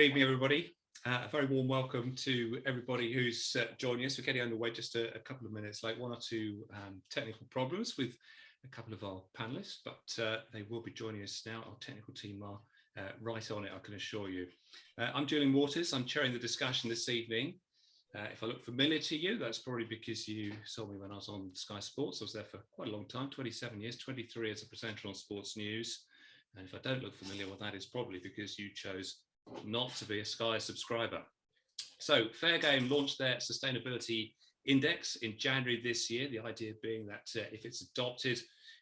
Good evening, everybody. A very warm welcome to everybody who's joining us. We're getting underway just a couple of minutes late. One or two technical problems with a couple of our panelists, but they will be joining us now. Our technical team are right on it, I can assure you. I'm Julian Waters. I'm chairing the discussion this evening. If I look familiar to you, that's probably because you saw me when I was on Sky Sports. I was there for quite a long time, 27 years, 23 as a presenter on Sports News. And if I don't look familiar, well, that is probably because you chose not to be a Sky subscriber. So Fair Game launched their sustainability index in January this year, the idea being that if it's adopted,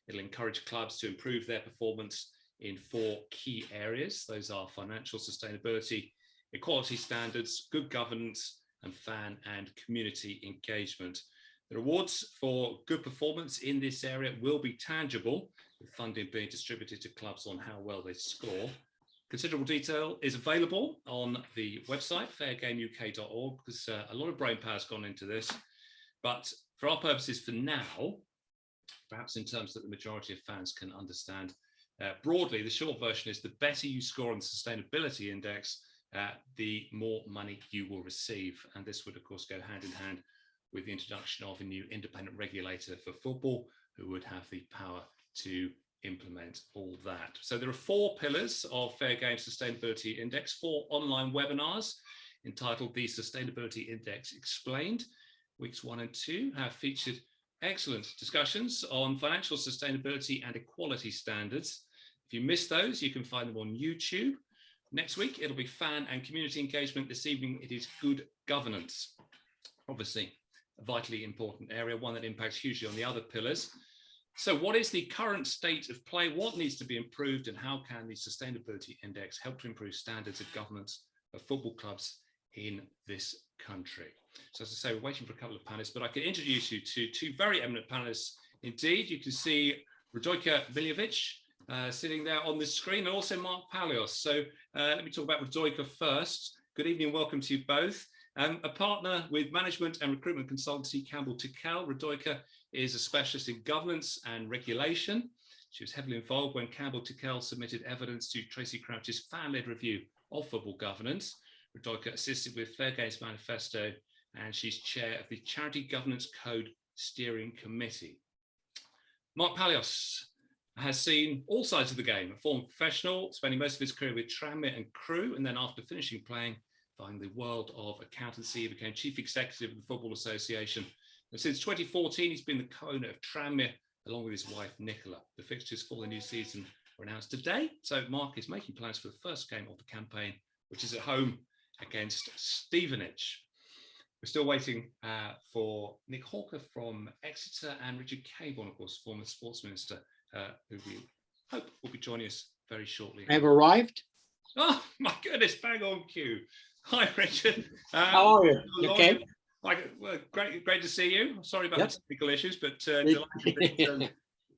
it'll encourage clubs to improve their performance in 4 key areas. Those are financial sustainability, equality standards, good governance, and fan and community engagement. The rewards for good performance in this area will be tangible, with funding being distributed to clubs on how well they score. Considerable detail is available on the website, fairgameuk.org, because a lot of brain power has gone into this. But for our purposes for now, perhaps in terms that the majority of fans can understand, broadly, the short version is the better you score on the sustainability index, the more money you will receive. And this would, of course, go hand in hand with the introduction of a new independent regulator for football, who would have the power to implement all that. So there are 4 pillars of Fair Game Sustainability Index, 4 online webinars entitled The Sustainability Index Explained. Weeks 1 and 2 have featured excellent discussions on financial sustainability and equality standards. If you missed those, you can find them on YouTube. Next week, it'll be fan and community engagement. This evening, it is good governance. Obviously, a vitally important area, one that impacts hugely on the other pillars. So what is the current state of play? What needs to be improved, and how can the Sustainability Index help to improve standards of governance of football clubs in this country? So as I say, we're waiting for a couple of panelists, but I can introduce you to 2 very eminent panelists indeed. You can see Radojka Milijevic sitting there on the screen, and also Mark Palios. So let me talk about Radojka first. Good evening and welcome to you both. A partner with management and recruitment consultancy Campbell Tickell, Radojka is a specialist in governance and regulation. She was heavily involved when Campbell Tickell submitted evidence to Tracy Crouch's fan-led review of football governance. Radojka assisted with Fair Game's manifesto, and she's chair of the Charity Governance Code Steering Committee. Mark Palios has seen all sides of the game, a former professional, spending most of his career with Tranmere and Crewe, and then after finishing playing, finding the world of accountancy, he became chief executive of the Football Association. And since 2014, he's been the co-owner of Tranmere, along with his wife, Nicola. The fixtures for the new season were announced today. So Mark is making plans for the first game of the campaign, which is at home against Stevenage. We're still waiting for Nick Hawker from Exeter and Richard Caborn, of course, former sports minister, who we hope will be joining us very shortly. I've arrived. Oh, my goodness, bang on cue. Hi, Richard. How are you? You okay? Well, great to see you. Sorry about the technical issues, but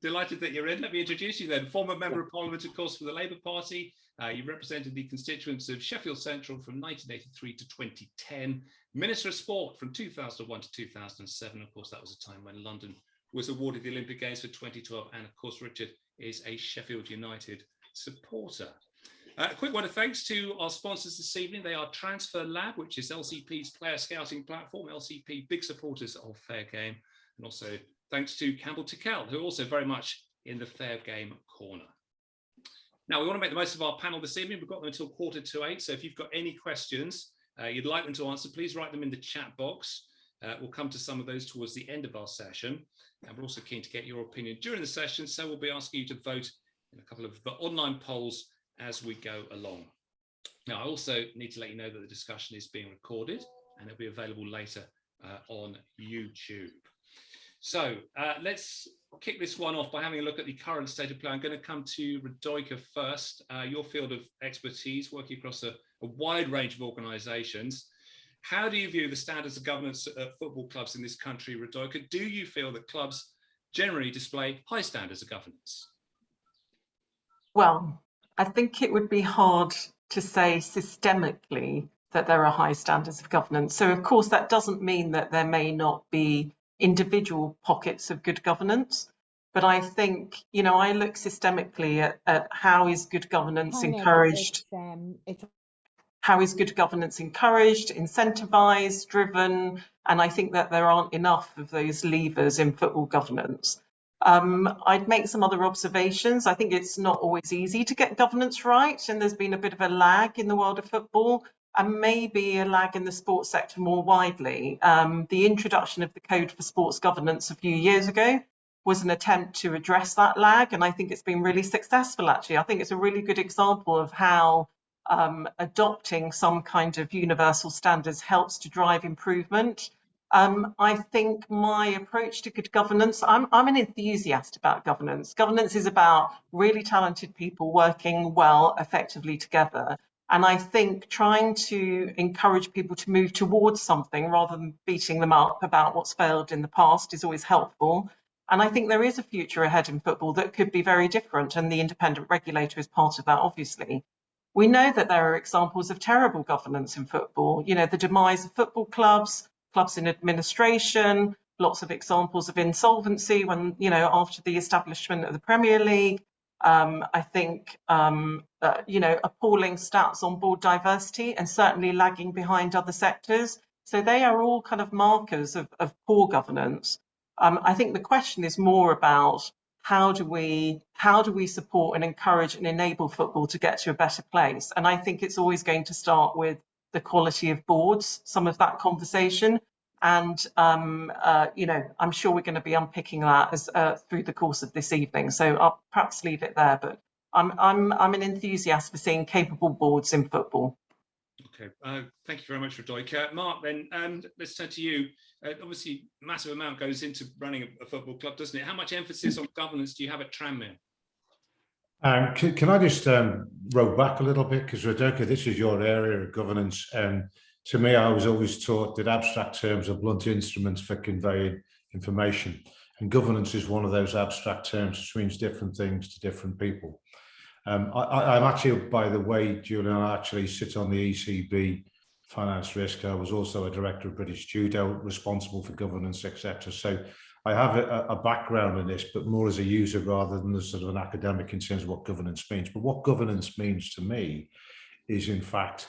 delighted that you're in. Let me introduce you then. Former Member of Parliament, of course, for the Labour Party. You represented the constituents of Sheffield Central from 1983 to 2010. Minister of Sport from 2001 to 2007. Of course, that was a time when London was awarded the Olympic Games for 2012. And of course, Richard is a Sheffield United supporter. A quick word of thanks to our sponsors this evening. They are Transfer Lab, which is LCP's player scouting platform. LCP, big supporters of Fair Game. And also thanks to Campbell Tickell, who are also very much in the Fair Game corner. Now, we want to make the most of our panel this evening. We've got them until 7:45. So if you've got any questions you'd like them to answer, please write them in the chat box. We'll come to some of those towards the end of our session. And we're also keen to get your opinion during the session. So we'll be asking you to vote in a couple of online polls as we go along. Now, I also need to let you know that the discussion is being recorded and it'll be available later on YouTube. So let's kick this one off by having a look at the current state of play. I'm going to come to Radojka first. Your field of expertise, working across a wide range of organisations. How do you view the standards of governance at football clubs in this country, Radojka? Do you feel that clubs generally display high standards of governance? Well, I think it would be hard to say systemically that there are high standards of governance. So, of course, that doesn't mean that there may not be individual pockets of good governance. But I think, you know, I look systemically at how is good governance encouraged. how is good governance encouraged, incentivised, driven? And I think that there aren't enough of those levers in football governance. I'd make some other observations. I think it's not always easy to get governance right, and there's been a bit of a lag in the world of football, and maybe a lag in the sports sector more widely. The introduction of the Code for Sports Governance a few years ago was an attempt to address that lag, and I think it's been really successful, actually. I think it's a really good example of how adopting some kind of universal standards helps to drive improvement. I think my approach to good governance, I'm an enthusiast about governance. Governance is about really talented people working well, effectively together. And I think trying to encourage people to move towards something rather than beating them up about what's failed in the past is always helpful. And I think there is a future ahead in football that could be very different, and the independent regulator is part of that, obviously. We know that there are examples of terrible governance in football, you know, the demise of football clubs, clubs in administration, lots of examples of insolvency when, you know, after the establishment of the Premier League. I think, you know, appalling stats on board diversity and certainly lagging behind other sectors. So they are all kind of markers of poor governance. I think the question is more about how do we support and encourage and enable football to get to a better place? And I think it's always going to start with the quality of boards, some of that conversation. And, you know, I'm sure we're going to be unpicking that as through the course of this evening. So I'll perhaps leave it there. But I'm an enthusiast for seeing capable boards in football. Okay, thank you very much, Radojka. Mark, then let's turn to you. Obviously, massive amount goes into running a football club, doesn't it? How much emphasis on governance do you have at Tranmere? Can I just roll back a little bit? Because Radojka, this is your area of governance. And to me, I was always taught that abstract terms are blunt instruments for conveying information. And governance is one of those abstract terms which means different things to different people. I'm actually, by the way, Julian, I actually sit on the ECB Finance Risk. I was also a director of British Judo, responsible for governance, etc. So I have a background in this, but more as a user rather than as sort of an academic in terms of what governance means. But what governance means to me is, in fact,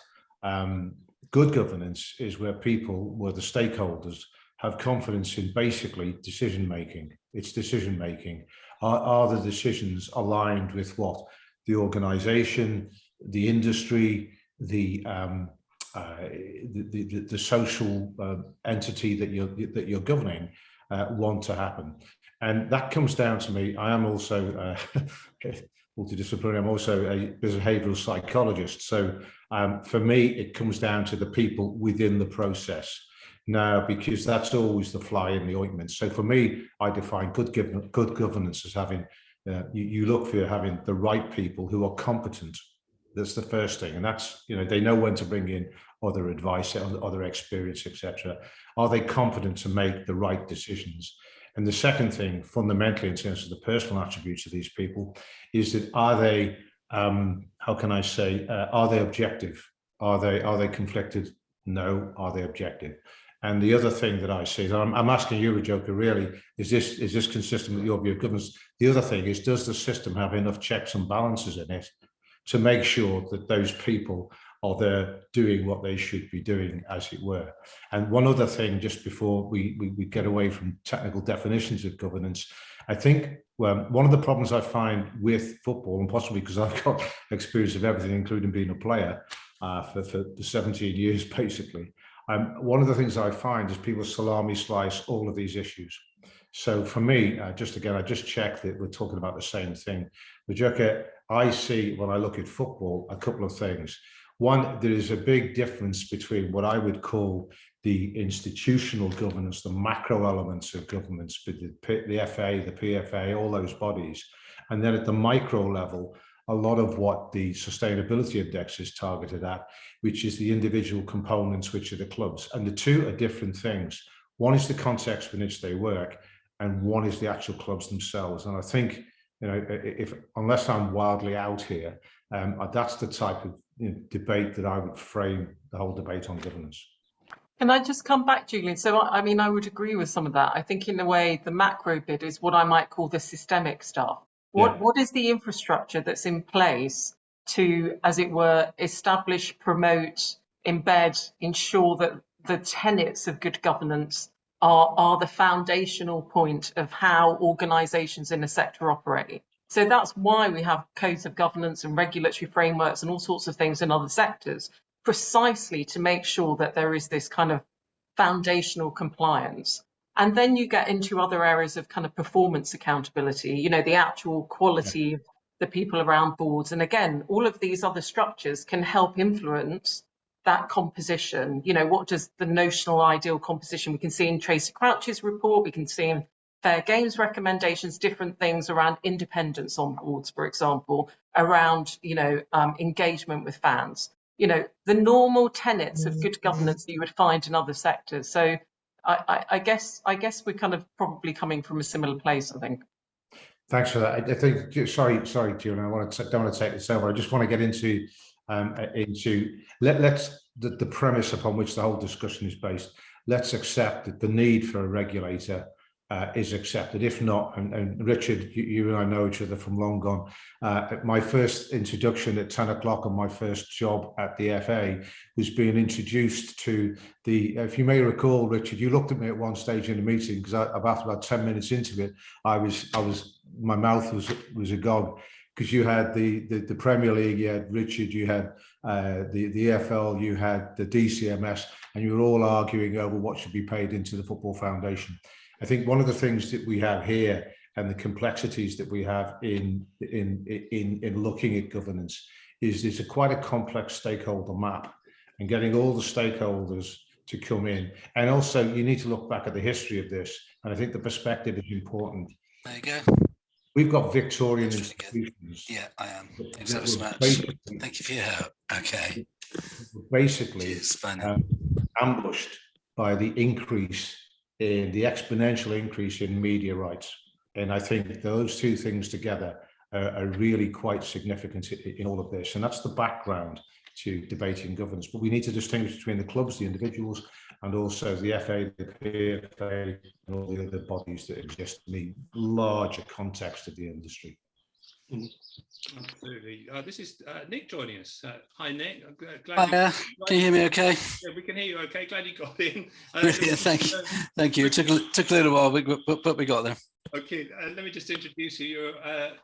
good governance is where people, where the stakeholders have confidence in basically decision-making. It's decision-making. Are the decisions aligned with what the organisation, the industry, the social entity that you're governing want to happen? And that comes down to me. I am also multidisciplinary. I'm also a behavioural psychologist. So for me, it comes down to the people within the process now, because that's always the fly in the ointment. So for me, I define good governance as having, you look for having the right people who are competent. That's the first thing. And that's, you know, they know when to bring in other advice, other experience, etc. Are they competent to make the right decisions? And the second thing, fundamentally, in terms of the personal attributes of these people, is that are they, how can I say, are they objective? Are they conflicted? No. Are they objective? And the other thing that I see, I'm asking you, Radojka, really, is this consistent with your view of governance? The other thing is, does the system have enough checks and balances in it to make sure that those people are there doing what they should be doing, as it were? And one other thing, just before we get away from technical definitions of governance, I think one of the problems I find with football, and possibly because I've got experience of everything, including being a player for 17 years, basically, one of the things I find is people salami slice all of these issues. So for me, I just checked that we're talking about the same thing. Radojka, I see, when I look at football, a couple of things. One, there is a big difference between what I would call the institutional governance, the macro elements of governance, the FA, the PFA, all those bodies. And then at the micro level, a lot of what the sustainability index is targeted at, which is the individual components, which are the clubs. And the two are different things. One is the context in which they work, and one is the actual clubs themselves. And I think, you know, unless I'm wildly out here, that's the type of debate that I would frame the whole debate on governance. Can I just come back, Julian? So, I mean, I would agree with some of that. I think in a way, the macro bit is what I might call the systemic stuff. What is the infrastructure that's in place to, as it were, establish, promote, embed, ensure that the tenets of good governance are the foundational point of how organisations in a sector operate. So that's why we have codes of governance and regulatory frameworks and all sorts of things in other sectors, precisely to make sure that there is this kind of foundational compliance. And then you get into other areas of kind of performance accountability, you know, the actual quality of the people around boards. And again, all of these other structures can help influence that composition. You know, what does the notional ideal composition? We can see in Tracy Crouch's report, we can see in Fair Games recommendations, different things around independence on boards, for example, around, you know, engagement with fans. You know, the normal tenets of good governance that you would find in other sectors. So I guess we're kind of probably coming from a similar place, I think. Thanks for that. I think, sorry, Julian, don't want to take this over. I just want to get into the premise upon which the whole discussion is based. Let's accept that the need for a regulator is accepted. If not, and Richard, you and I know each other from long gone. My first introduction at 10 o'clock on my first job at the FA was being introduced to the, if you may recall, Richard, you looked at me at one stage in the meeting because after about 10 minutes into it, my mouth was agog, because you had the Premier League, you had Richard, you had the EFL, you had the DCMS, and you were all arguing over what should be paid into the Football Foundation. I think one of the things that we have here and the complexities that we have in looking at governance is there's quite a complex stakeholder map, and getting all the stakeholders to come in. And also you need to look back at the history of this. And I think the perspective is important. There you go. We've got Victorian institutions. Yeah, I am. Thanks so much. Thank you for your help. Okay. Basically, ambushed by the exponential increase in media rights. And I think those two things together are really quite significant in all of this. And that's the background to debating governance. But we need to distinguish between the clubs, the individuals, and also the FA, the PFA, and all the other bodies that exist in the larger context of the industry. Absolutely. This is Nick joining us. Hi, Nick. Can you hear me okay? Yeah, we can hear you okay. Glad you got in. Yeah, thank you. Thank you. It took a little while, but we got there. Okay, let me just introduce you. You're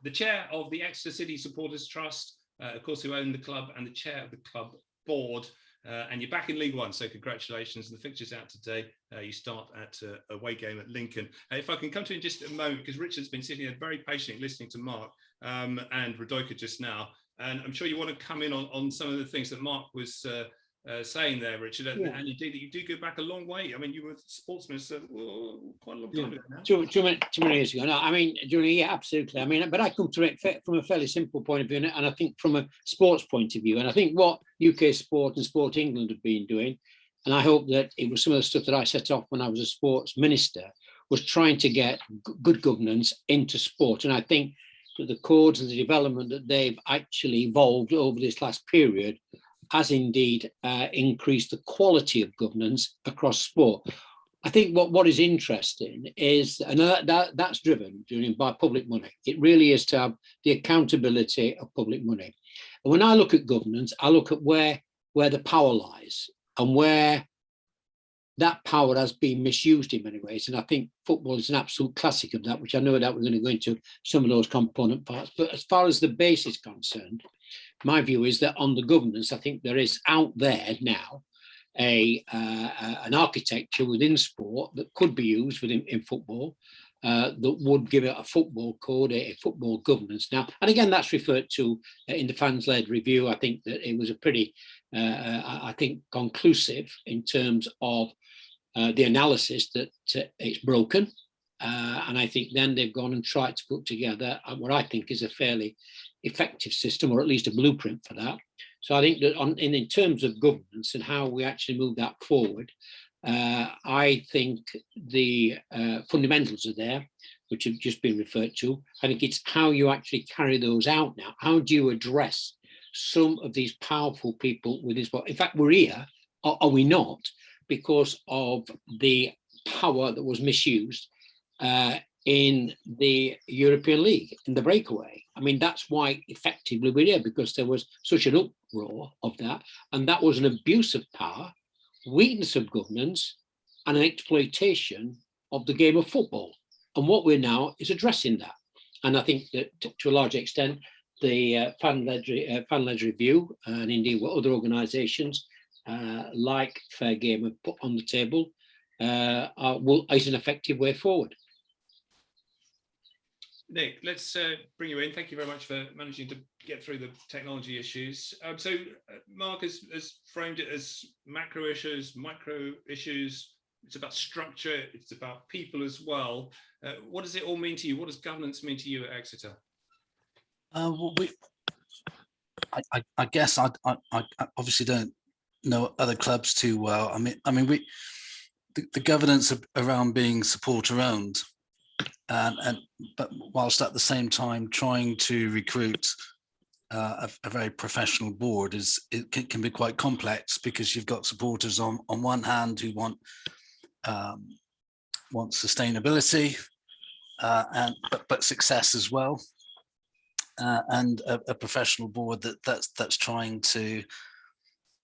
the chair of the Exeter City Supporters Trust, of course, who own the club, and the chair of the club board. And you're back in League One, so congratulations. And the fixture's out today. You start at a away game at Lincoln. If I can come to you in just a moment, because Richard's been sitting there very patiently listening to Mark and Radojka just now. And I'm sure you want to come in on some of the things that Mark was saying there, Richard. Yeah. And indeed, you do go back a long way. I mean, you were sportsmen quite a long time ago now. Too many years ago. No, I mean, Julian, yeah, absolutely. I mean, but I come to it from a fairly simple point of view, and I think from a sports point of view. And I think what UK Sport and Sport England have been doing, and I hope that it was some of the stuff that I set off when I was a sports minister, was trying to get good governance into sport. And I think that the codes and the development that they've actually evolved over this last period has indeed increased the quality of governance across sport. I think what is interesting is, and that's driven by public money. It really is to have the accountability of public money. And when I look at governance, I look at where the power lies and where that power has been misused in many ways. And I think football is an absolute classic of that, which I know that we're going to go into some of those component parts. But as far as the base is concerned, my view is that on the governance, I think there is out there now an architecture within sport that could be used in football that would give it a football code, a football governance. Now, and again, that's referred to in the fans-led review. I think that it was a pretty, I think, conclusive in terms of the analysis that it's broken. And I think then they've gone and tried to put together what I think is a fairly effective system, or at least a blueprint for that. So I think that in terms of governance and how we actually move that forward, I think the fundamentals are there, which have just been referred to. I think it's how you actually carry those out now. How do you address some of these powerful people within sport? In fact, we're here, are we not, because of the power that was misused in the European League, in the breakaway. I mean, that's why effectively we're here, because there was such an uproar of that. And that was an abuse of power, weakness of governance, and an exploitation of the game of football. And what we're now is addressing that. And I think that to a large extent, the fan-led review, and indeed what other organisations like Fair Game have put on the table, is an effective way forward. Nick, let's bring you in. Thank you very much for managing to get through the technology issues. Mark has framed it as macro issues, micro issues. It's about structure. It's about people as well. What does it all mean to you? What does governance mean to you at Exeter? Well, I guess I obviously don't know other clubs too well. I mean, the governance around being supporter owned, but whilst at the same time trying to recruit a very professional board can be quite complex, because you've got supporters on one hand who want sustainability but success as well, and a professional board that's trying to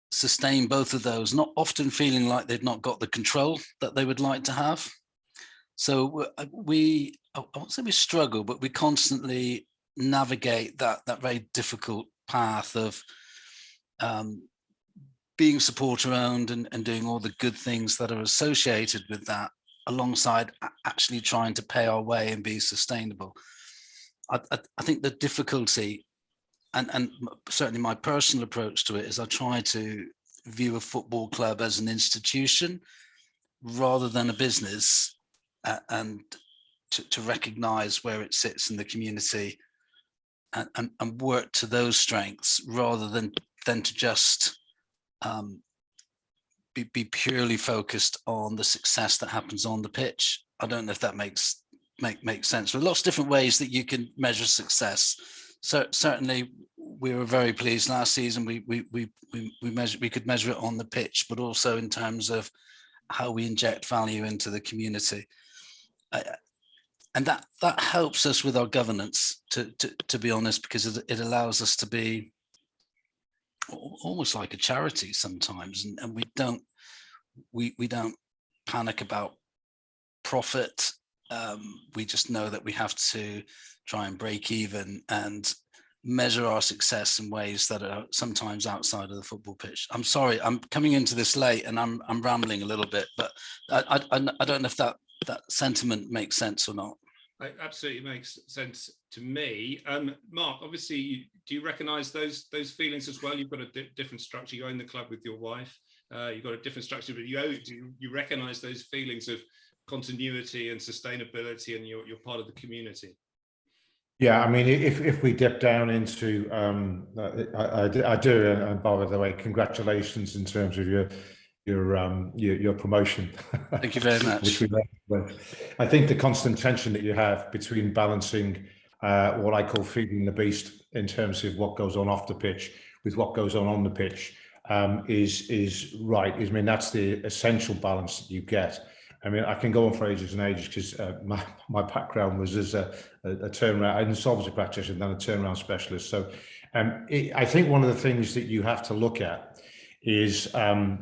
sustain both of those, not often feeling like they've not got the control that they would like to have. So I won't say we struggle, but we constantly navigate that very difficult path of being supporter owned and doing all the good things that are associated with that, alongside actually trying to pay our way and be sustainable. I think the difficulty, and certainly my personal approach to it, is I try to view a football club as an institution rather than a business, and to recognise where it sits in the community and work to those strengths, rather than to just be purely focused on the success that happens on the pitch. I don't know if that makes sense. There are lots of different ways that you can measure success. So certainly we were very pleased last season. We could measure it on the pitch, but also in terms of how we inject value into the community. And that helps us with our governance, to be honest, because it allows us to be almost like a charity sometimes, and we don't panic about profit. We just know that we have to try and break even and measure our success in ways that are sometimes outside of the football pitch. I'm sorry, I'm coming into this late and I'm rambling a little bit, but I don't know if that sentiment makes sense or not. It absolutely makes sense to me. Mark, obviously, do you recognise those feelings as well? You've got a different structure. You own the club with your wife. You've got a different structure, but you recognise those feelings of continuity and sustainability, and you're part of the community. Yeah, I mean, if we dip down into, I do, and by the way, congratulations in terms of your promotion. Thank you very much. I think the constant tension that you have between balancing what I call feeding the beast in terms of what goes on off the pitch with what goes on the pitch is right. I mean, that's the essential balance that you get. I mean, I can go on for ages and ages, because my background was as a turnaround, an insolvency practitioner, then a turnaround specialist. So I think one of the things that you have to look at is, I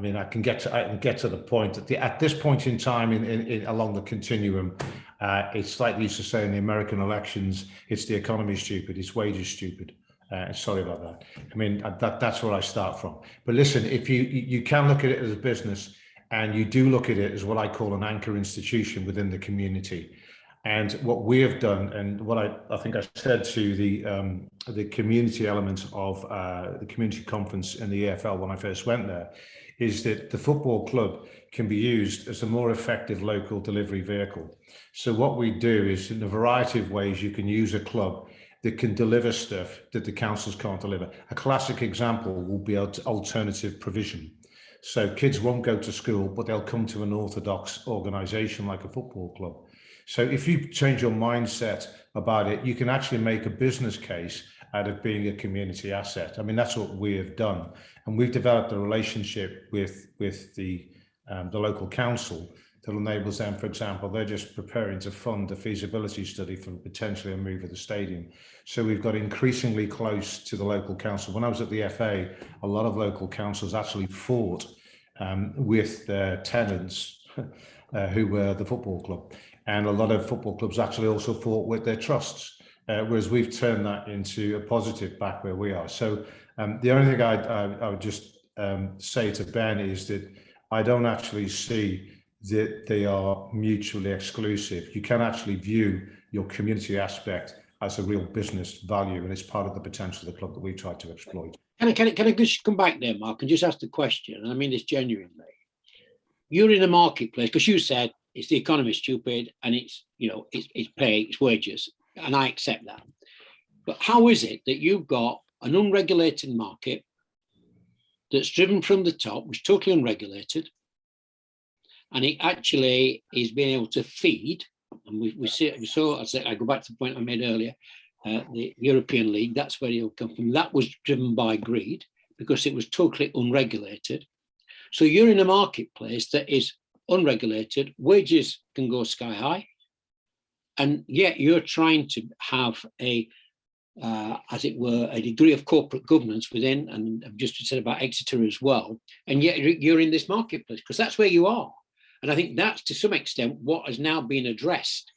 mean, I can get to the point that at this point in time along the continuum, it's like they used to say in the American elections, it's the economy stupid, it's wages stupid. Sorry about that. I mean, that's where I start from. But listen, if you can look at it as a business, and you do look at it as what I call an anchor institution within the community. And what we have done, and what I think I said to the community element of the community conference in the EFL when I first went there, is that the football club can be used as a more effective local delivery vehicle. So what we do is, in a variety of ways, you can use a club that can deliver stuff that the councils can't deliver. A classic example will be alternative provision. So kids won't go to school, but they'll come to an orthodox organisation like a football club. So if you change your mindset about it, you can actually make a business case out of being a community asset. I mean, that's what we have done. And we've developed a relationship with the the local council that enables them, for example, they're just preparing to fund a feasibility study for potentially a move of the stadium. So we've got increasingly close to the local council. When I was at the FA, a lot of local councils actually fought with their tenants who were the football club. And a lot of football clubs actually also fought with their trusts, whereas we've turned that into a positive back where we are. So the only thing I would just say to Ben is that I don't actually see that they are mutually exclusive. You can actually view your community aspect as a real business value, and it's part of the potential of the club that we try to exploit. Can I just come back there, Mark, and just ask the question, and I mean this genuinely. You're in a marketplace, because you said it's the economy stupid, and it's, you know, it's pay, it's wages, and I accept that. But how is it that you've got an unregulated market that's driven from the top, which is totally unregulated, and it actually is being able to feed, and we saw, I go back to the point I made earlier, the European League, that's where it'll come from. That was driven by greed because it was totally unregulated. So you're in a marketplace that is unregulated, wages can go sky high, and yet you're trying to have a, as it were, a degree of corporate governance within, and I've just said about Exeter as well, and yet you're in this marketplace because that's where you are. And I think that's to some extent what has now been addressed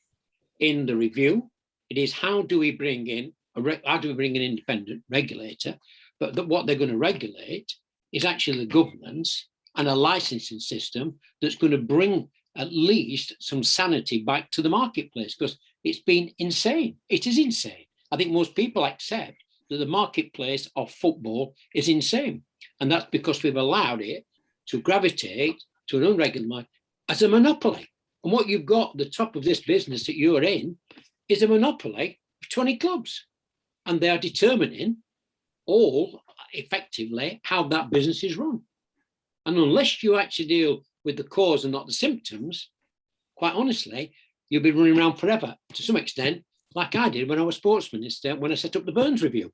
in the review. It is how do we bring in an independent regulator, but what they're going to regulate is actually the governance and a licensing system that's going to bring at least some sanity back to the marketplace, because it's been insane. It is insane. I think most people accept that the marketplace of football is insane. And that's because we've allowed it to gravitate to an unregulated market as a monopoly. And what you've got at the top of this business that you're in is a monopoly of 20 clubs. And they are determining all effectively how that business is run. And unless you actually deal with the cause and not the symptoms, quite honestly, you'll be running around forever to some extent, like I did when I was sports minister, when I set up the Burns Review,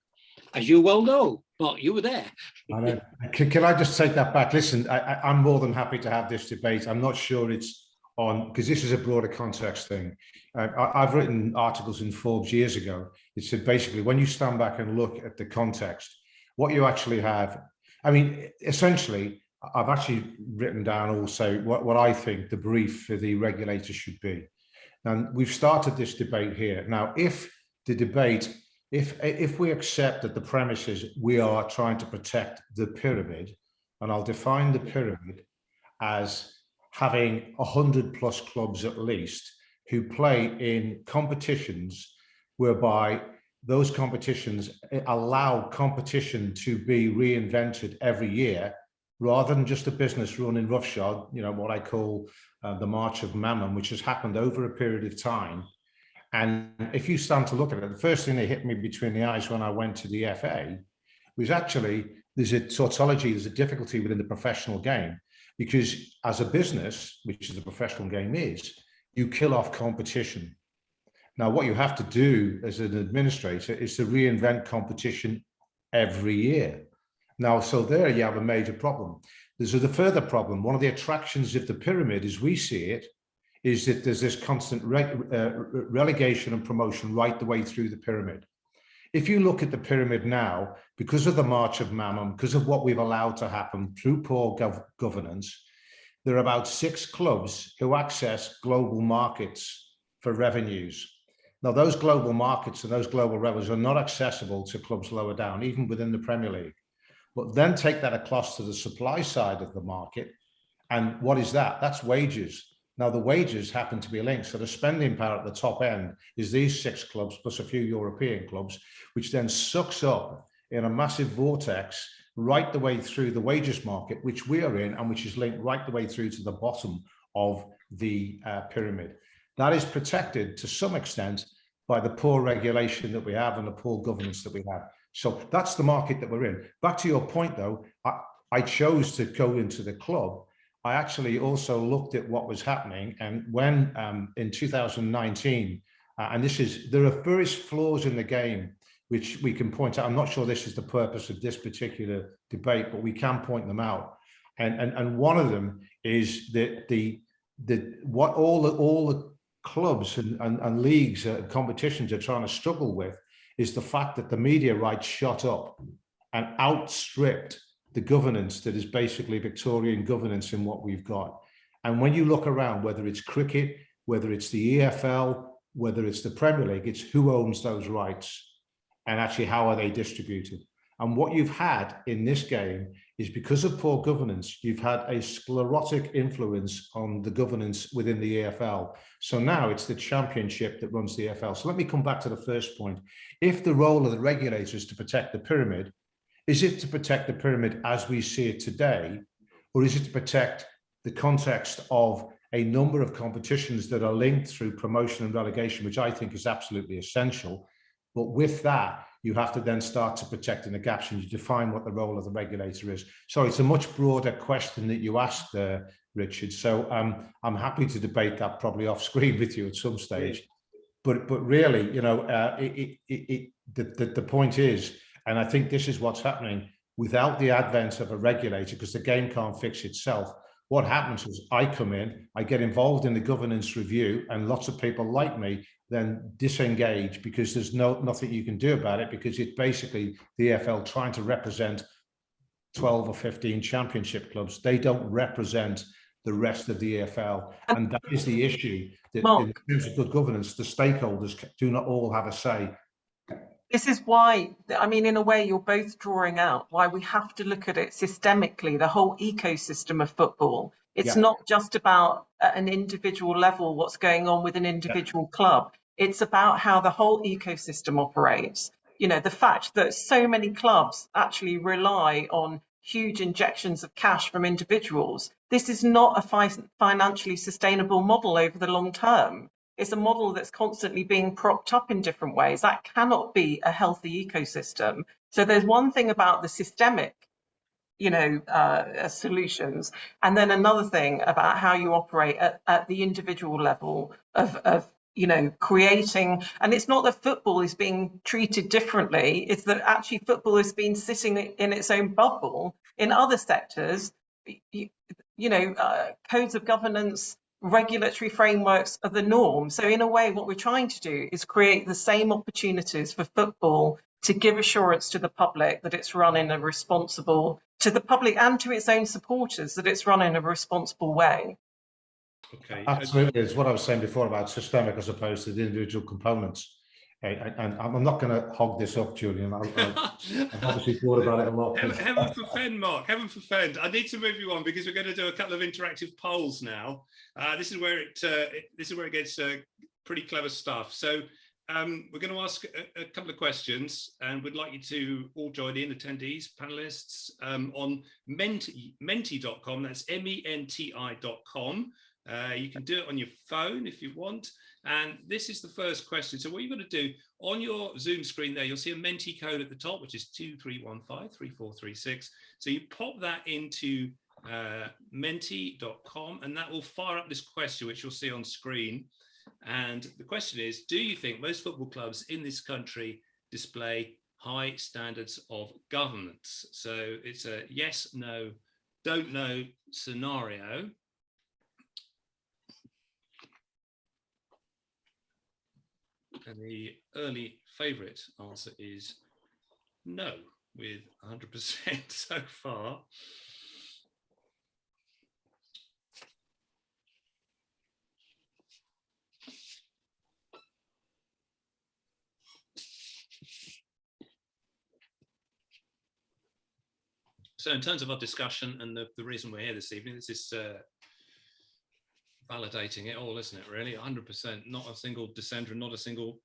as you well know. But you were there. I know. Can I just take that back? Listen, I'm more than happy to have this debate. I'm not sure it's on, because this is a broader context thing. I've written articles in Forbes years ago. It said basically, when you stand back and look at the context, what you actually have, I mean, essentially, I've actually written down also what I think the brief for the regulator should be. And we've started this debate here. Now, if the debate, if we accept that the premise is we are trying to protect the pyramid, and I'll define the pyramid as having 100+ clubs at least who play in competitions whereby those competitions allow competition to be reinvented every year, rather than just a business run in roughshod, you know, what I call the March of Mammon, which has happened over a period of time. And if you stand to look at it, the first thing that hit me between the eyes when I went to the FA was actually there's a tautology, there's a difficulty within the professional game, because as a business, which is a professional game is, you kill off competition. Now, what you have to do as an administrator is to reinvent competition every year. Now, so there you have a major problem. There's a further problem. One of the attractions of the pyramid, as we see it, is that there's this constant relegation and promotion right the way through the pyramid. If you look at the pyramid now, because of the March of Mammon, because of what we've allowed to happen through poor governance, there are about 6 clubs who access global markets for revenues. Now, those global markets and those global revenues are not accessible to clubs lower down, even within the Premier League. But then take that across to the supply side of the market. And what is that? That's wages. Now, the wages happen to be linked. So the spending power at the top end is these 6 clubs plus a few European clubs, which then sucks up in a massive vortex right the way through the wages market, which we are in, and which is linked right the way through to the bottom of the pyramid. That is protected to some extent by the poor regulation that we have and the poor governance that we have. So that's the market that we're in. Back to your point, though, I chose to go into the club. I actually also looked at what was happening. And when in 2019, and there are various flaws in the game, which we can point out. I'm not sure this is the purpose of this particular debate, but we can point them out. and one of them is that what all the clubs and leagues and competitions are trying to struggle with is the fact that the media rights shot up and outstripped the governance that is basically Victorian governance in what we've got. And when you look around, whether it's cricket, whether it's the EFL, whether it's the Premier League, it's who owns those rights and actually how are they distributed. And what you've had in this game is, because of poor governance, you've had a sclerotic influence on the governance within the EFL. So now it's the Championship that runs the EFL. So let me come back to the first point. If the role of the regulator is to protect the pyramid, is it to protect the pyramid as we see it today, or is it to protect the context of a number of competitions that are linked through promotion and relegation, which I think is absolutely essential? But with that, you have to then start to protect in the gaps, and you define what the role of the regulator is. So it's a much broader question that you asked there, Richard. So I'm happy to debate that probably off screen with you at some stage. But really, you know, the point is, and I think this is what's happening, without the advent of a regulator, because the game can't fix itself, what happens is I come in, I get involved in the governance review, and lots of people like me then disengage because there's nothing you can do about it, because it's basically the EFL trying to represent 12 or 15 championship clubs. They don't represent the rest of the EFL. And that is the issue, that in terms of good governance, the stakeholders do not all have a say. This is why, I mean, in a way, you're both drawing out why we have to look at it systemically, the whole ecosystem of football. It's not just about at an individual level what's going on with an individual club. It's about how the whole ecosystem operates. You know, the fact that so many clubs actually rely on huge injections of cash from individuals. This is not a financially sustainable model over the long term. It's a model that's constantly being propped up in different ways. That cannot be a healthy ecosystem. So there's one thing about the systemic, you know, solutions, and then another thing about how you operate at the individual level of you know, creating. And it's not that football is being treated differently, it's that actually football has been sitting in its own bubble. In other sectors, you know, codes of governance, regulatory frameworks are the norm. So in a way, what we're trying to do is create the same opportunities for football to give assurance to the public that it's run in a responsible, to the public and to its own supporters, that it's run in a responsible way. Okay. Absolutely, it's what I was saying before about systemic as opposed to the individual components. And I'm not going to hog this up, Julian. I've obviously thought about it a lot. Heaven forfend, Mark. Heaven forfend. I need to move you on because we're going to do a couple of interactive polls now. This is where it gets pretty clever stuff. So we're going to ask a couple of questions, and we'd like you to all join in, attendees, panelists, on menti.com. That's menti.com. You can do it on your phone if you want. And this is the first question. So what you've got to do on your Zoom screen there, you'll see a Menti code at the top, which is 23153436. So you pop that into menti.com, and that will fire up this question, which you'll see on screen. And the question is, do you think most football clubs in this country display high standards of governance? So it's a yes, no, don't know scenario. And the early favourite answer is no, with 100% so far. So in terms of our discussion and the reason we're here this evening, this is validating it all, isn't it, really? 100%, not a single dissenter, not a single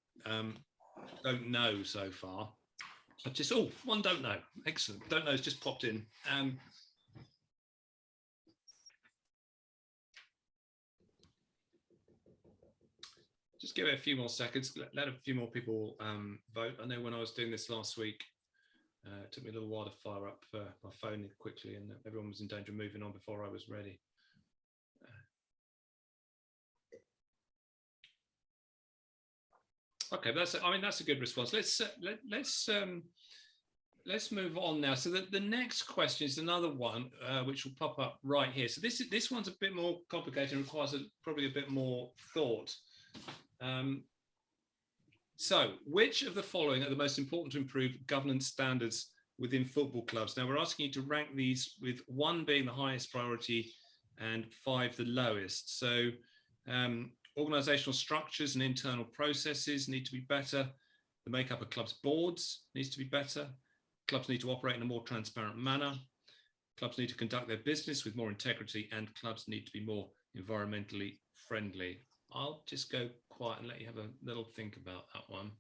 don't know so far. But just, oh, one don't know. Excellent. Don't know has just popped in. Just give it a few more seconds, let a few more people vote. I know when I was doing this last week, it took me a little while to fire up my phone quickly, and everyone was in danger of moving on before I was ready. Okay, that's a good response. Let's let's move on now. So the next question is another one which will pop up right here. So this one's a bit more complicated and requires probably a bit more thought. So which of the following are the most important to improve governance standards within football clubs? Now we're asking you to rank these, with 1 being the highest priority and 5 the lowest. So organisational structures and internal processes need to be better. The makeup of clubs' boards needs to be better. Clubs need to operate in a more transparent manner. Clubs need to conduct their business with more integrity, and clubs need to be more environmentally friendly. I'll just go quiet and let you have a little think about that one.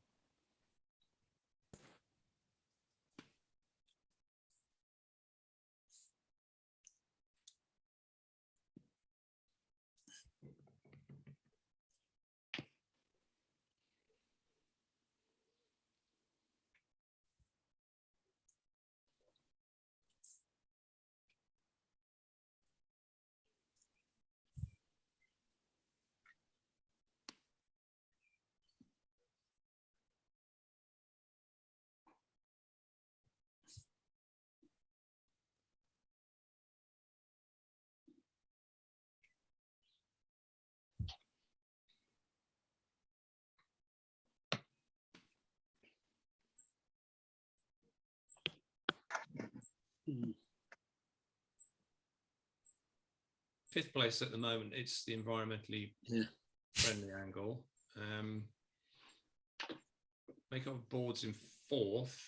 Fifth place at the moment, it's the environmentally friendly angle. Makeup of boards in 4th.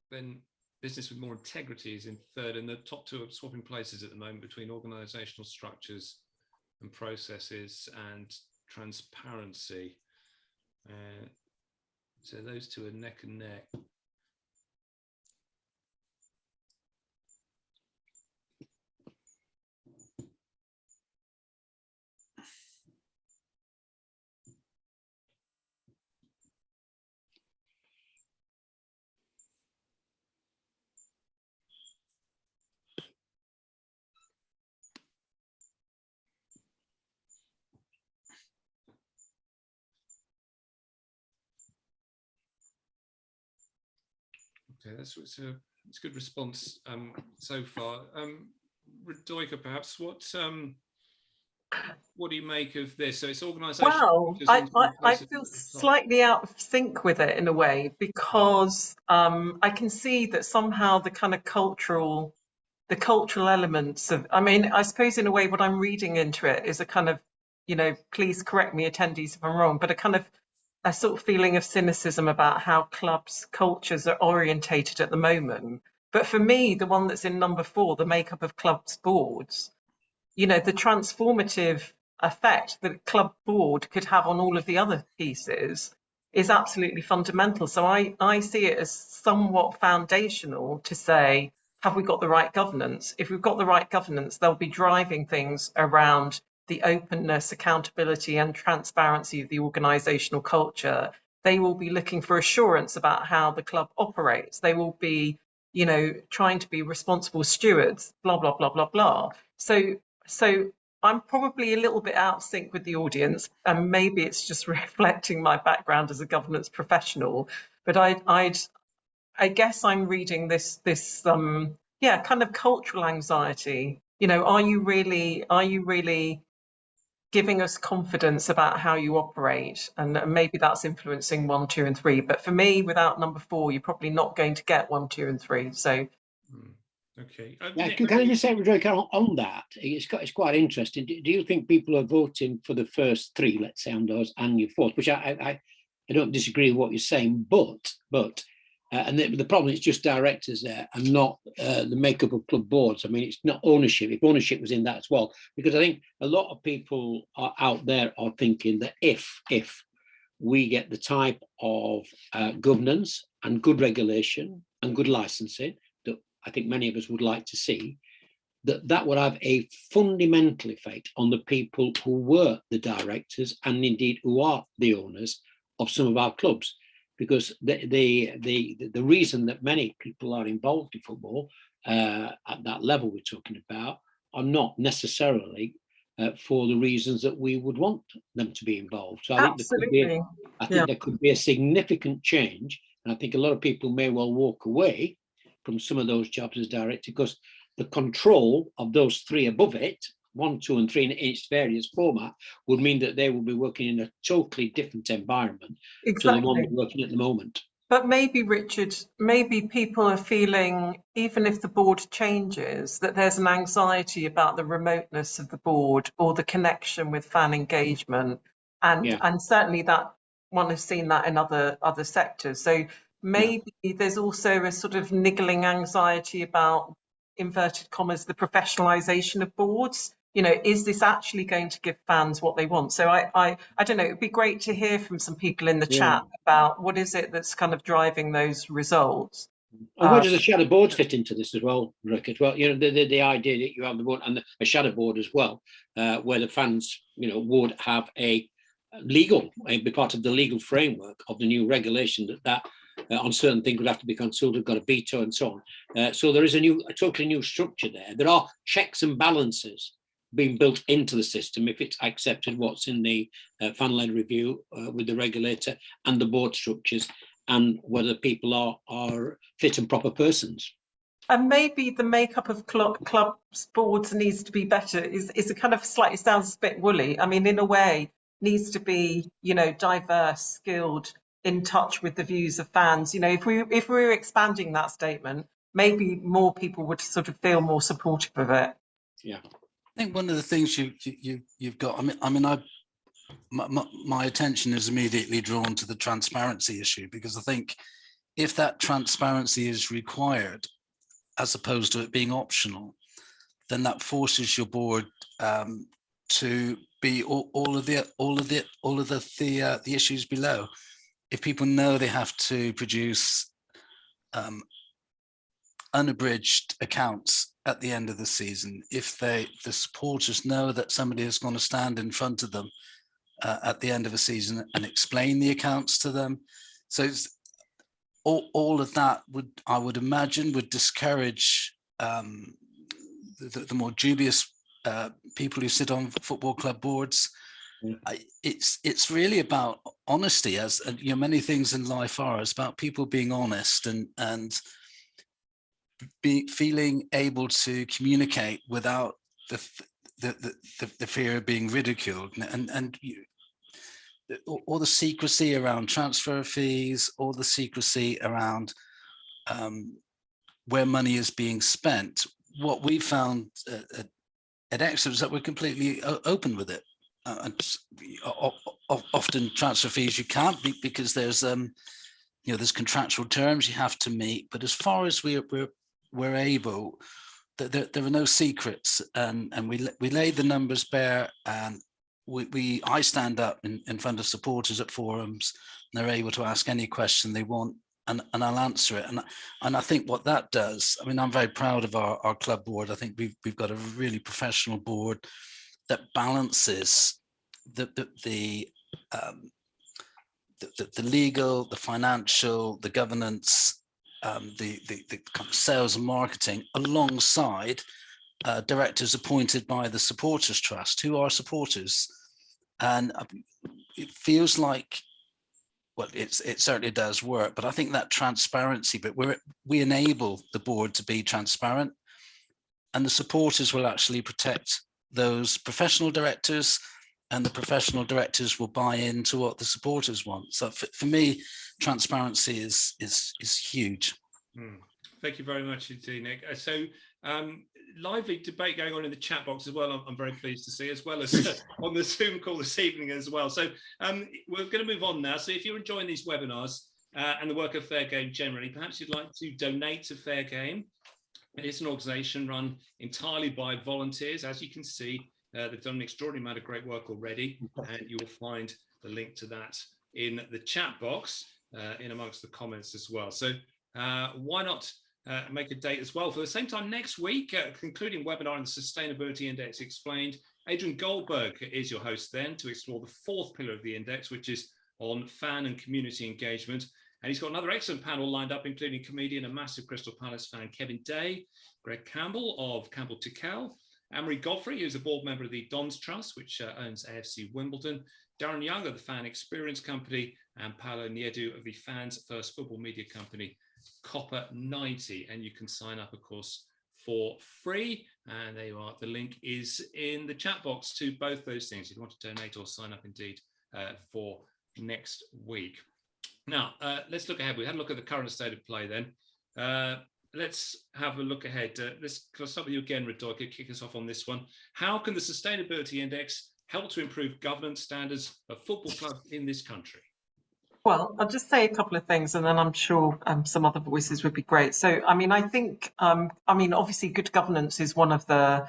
Then business with more integrity is in 3rd, and the top 2 are swapping places at the moment between organisational structures and processes and transparency. So those 2 are neck and neck. Okay, it's a good response so far. Radojka, perhaps what do you make of this? So it's organisation. Well, I feel slightly out of sync with it in a way, because I can see that somehow the kind of cultural elements of, I mean, I suppose in a way what I'm reading into it is a kind of, please correct me attendees if I'm wrong, but a sort of feeling of cynicism about how clubs' cultures are orientated at the moment. But for me, the one that's in number 4, the makeup of clubs' boards, the transformative effect that a club board could have on all of the other pieces is absolutely fundamental. So I see it as somewhat foundational to say, have we got the right governance? If we've got the right governance, they'll be driving things around the openness, accountability and transparency of the organisational culture. They will be looking for assurance about how the club operates. They will be, trying to be responsible stewards, blah, blah, blah, blah, blah. So I'm probably a little bit out of sync with the audience, and maybe it's just reflecting my background as a governance professional. But I guess I'm reading this kind of cultural anxiety. Are you really giving us confidence about how you operate? And maybe that's influencing 1, 2, and 3. But for me, without number 4, you're probably not going to get 1, 2, and 3. So. Okay. Can I just say, Radojka, on that, it's quite interesting. Do you think people are voting for the first 3, let's say, on those, and your 4th, which I don't disagree with what you're saying, but and the problem is just directors there and not the makeup of club boards. I mean, it's not ownership. If ownership was in that as well, because I think a lot of people are out there are thinking that if we get the type of governance and good regulation and good licensing that I think many of us would like to see, that would have a fundamental effect on the people who were the directors and indeed who are the owners of some of our clubs. Because the reason that many people are involved in football at that level we're talking about are not necessarily for the reasons that we would want them to be involved. So I Absolutely. think there could be a significant change, and I think a lot of people may well walk away from some of those jobs as director because the control of those three above it, 1, 2, and 3 in its various format, would mean that they will be working in a totally different environment to the one we're working at the moment. But maybe, Richard, maybe people are feeling, even if the board changes, that there's an anxiety about the remoteness of the board or the connection with fan engagement. And certainly that one has seen that in other sectors. So maybe there's also a sort of niggling anxiety about, inverted commas, the professionalisation of boards. You know, is this actually going to give fans what they want? So I don't know, it'd be great to hear from some people in the chat about what is it that's kind of driving those results. And where does the shadow board fit into this as well, Rick? As well, you know, the idea that you have the board and a shadow board as well, where the fans, you know, would have be part of the legal framework of the new regulation that on certain things would have to be consulted, got a veto and so on. So there is a totally new structure there. There are checks and balances being built into the system if it's accepted what's in the fan-led review with the regulator and the board structures, and whether people are fit and proper persons. And maybe the makeup of clubs boards needs to be better. Is a kind of slightly, sounds a bit woolly. I mean, in a way, needs to be, you know, diverse, skilled, in touch with the views of fans. You know, if we were expanding that statement, maybe more people would sort of feel more supportive of it. Yeah. I think one of the things you've got, my attention is immediately drawn to the transparency issue, because I think if that transparency is required, as opposed to it being optional, then that forces your board to be all of the issues below. If people know they have to produce unabridged accounts at the end of the season, if the supporters know that somebody is going to stand in front of them at the end of a season and explain the accounts to them, so it's, all of that I would imagine would discourage the more dubious people who sit on football club boards. It's really about honesty, as you know, many things in life are. It's about people being honest and feeling able to communicate without the fear of being ridiculed, and all the secrecy around transfer fees, all the secrecy around where money is being spent. What we found at Exeter is that we're completely open with it. Often transfer fees you can't be, because there's there's contractual terms you have to meet. But as far as we're able, there are no secrets, and we lay the numbers bare, and I stand up in front of supporters at forums, and they're able to ask any question they want, and I'll answer it. And I think what that does, I mean, I'm very proud of our club board. I think we've got a really professional board that balances the legal, the financial, the governance, the kind of sales and marketing, alongside directors appointed by the Supporters Trust, who are supporters. And it feels like, well, it certainly does work, but I think that transparency, but we enable the board to be transparent, and the supporters will actually protect those professional directors, and the professional directors will buy into what the supporters want. So for me, transparency is huge. Thank you very much indeed, Nick. So lively debate going on in the chat box as well. I'm very pleased to see, as well as on the Zoom call this evening as well. So we're going to move on now. So if you're enjoying these webinars and the work of Fair Game generally, perhaps you'd like to donate to Fair Game. It's an organisation run entirely by volunteers. As you can see, they've done an extraordinary amount of great work already, and you will find the link to that in the chat box in amongst the comments as well. So why not make a date as well for the same time next week, concluding webinar on the Sustainability Index Explained. Adrian Goldberg is your host then, to explore the fourth pillar of the index, which is on fan and community engagement. And he's got another excellent panel lined up, including comedian and massive Crystal Palace fan Kevin Day, Greg Campbell of Campbell Tickell, Anne-Marie Godfrey, who's a board member of the Dons Trust, which owns AFC Wimbledon, Darren Young of the Fan Experience Company, and Paolo Niedu of the Fans First football media company, Copper 90. And you can sign up, of course, for free. And there you are. The link is in the chat box to both those things if you want to donate or sign up indeed for next week. Now, let's look ahead. We had a look at the current state of play then. Let's have a look ahead. Let's start with you again, Radojka, kick us off on this one. How can the Sustainability Index help to improve governance standards of football clubs in this country? Well, I'll just say a couple of things, and then I'm sure some other voices would be great. So, I mean, I think, obviously good governance is one of the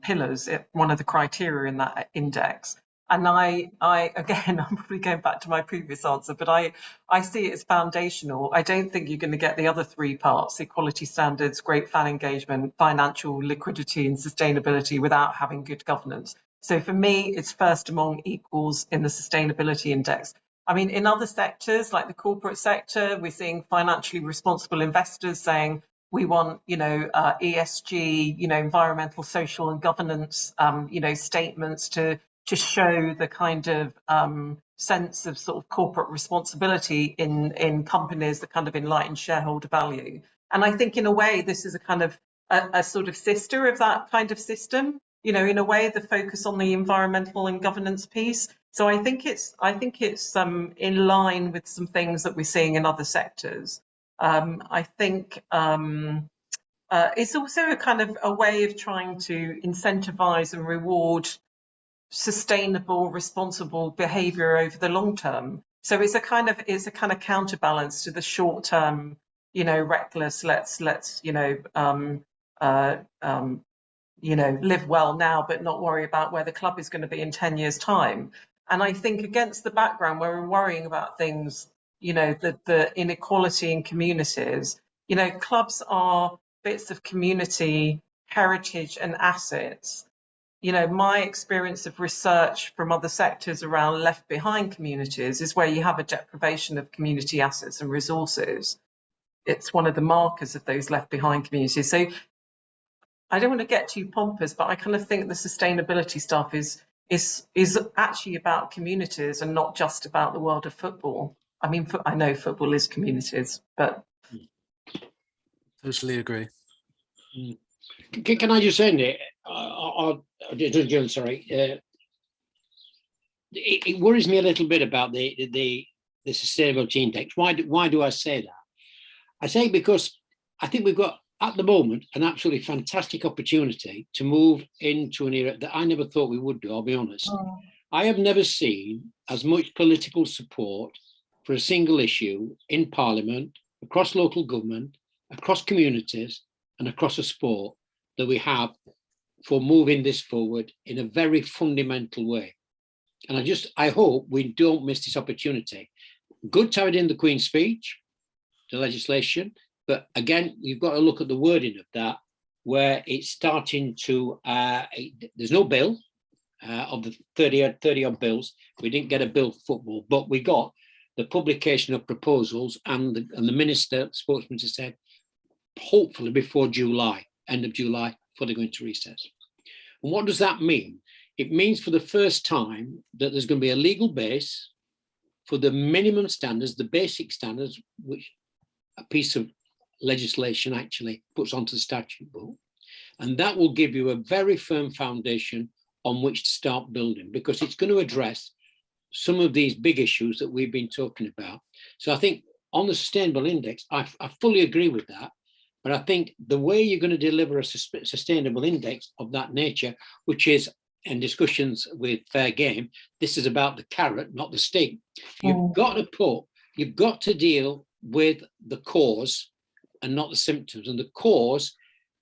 pillars, one of the criteria in that index. And I again, I'm probably going back to my previous answer, but I see it as foundational. I don't think you're going to get the other three parts, equality standards, great fan engagement, financial liquidity and sustainability without having good governance. So for me, it's first among equals in the sustainability index. I mean, in other sectors, like the corporate sector, we're seeing financially responsible investors saying, we want, ESG, environmental, social and governance, statements to show the kind of sense of sort of corporate responsibility in companies that kind of enlighten shareholder value. And I think in a way, this is a kind of a sort of sister of that kind of system, in a way, the focus on the environmental and governance piece. So I think it's in line with some things that we're seeing in other sectors. I think it's also a kind of a way of trying to incentivize and reward sustainable, responsible behavior over the long term. So it's a kind of counterbalance to the short term, reckless, let's live well now, but not worry about where the club is going to be in 10 years' time. And I think against the background where we're worrying about things, the inequality in communities, clubs are bits of community heritage and assets. My experience of research from other sectors around left behind communities is where you have a deprivation of community assets and resources. It's one of the markers of those left behind communities. So I don't want to get too pompous, but I kind of think the sustainability stuff is actually about communities and not just about the world of football. I mean, I know football is communities, but totally agree. Can I just end it? Sorry. It worries me a little bit about the sustainability index. Why do I say that? I say because I think we've got, at the moment, an absolutely fantastic opportunity to move into an era that I never thought we would do, I'll be honest. I have never seen as much political support for a single issue in Parliament, across local government, across communities, and across a sport that we have for moving this forward in a very fundamental way. And I hope we don't miss this opportunity. Good to have it in the Queen's speech, the legislation, but again, you've got to look at the wording of that, where it's starting to, there's no bill of the 30 odd bills. We didn't get a bill for football, but we got the publication of proposals, and the Minister, spokesman, has said, hopefully before July, end of July, before they go into recess. And what does that mean? It means for the first time that there's going to be a legal base for the minimum standards, the basic standards, which a piece of legislation actually puts onto the statute book. And that will give you a very firm foundation on which to start building, because it's going to address some of these big issues that we've been talking about. So I think on the sustainable index, I fully agree with that. But I think the way you're going to deliver a sustainable index of that nature, which is in discussions with Fair Game, this is about the carrot, not the stick. You've got to deal with the cause and not the symptoms. And the cause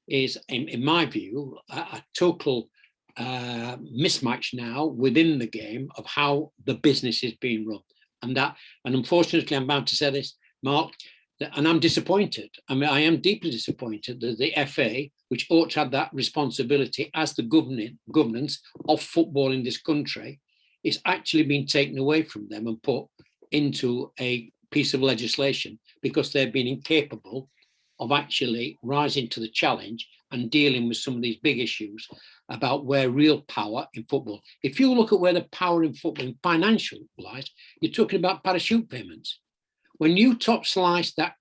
is, in my view, a total mismatch now within the game of how the business is being run. And unfortunately, I'm bound to say this, Mark, and I'm disappointed. I mean, I am deeply disappointed that the FA, which ought to have that responsibility as the governance of football in this country, is actually being taken away from them and put into a piece of legislation because they've been incapable of actually rising to the challenge and dealing with some of these big issues about where real power in football. If you look at where the power in football, in financial lies, you're talking about parachute payments. When you top slice that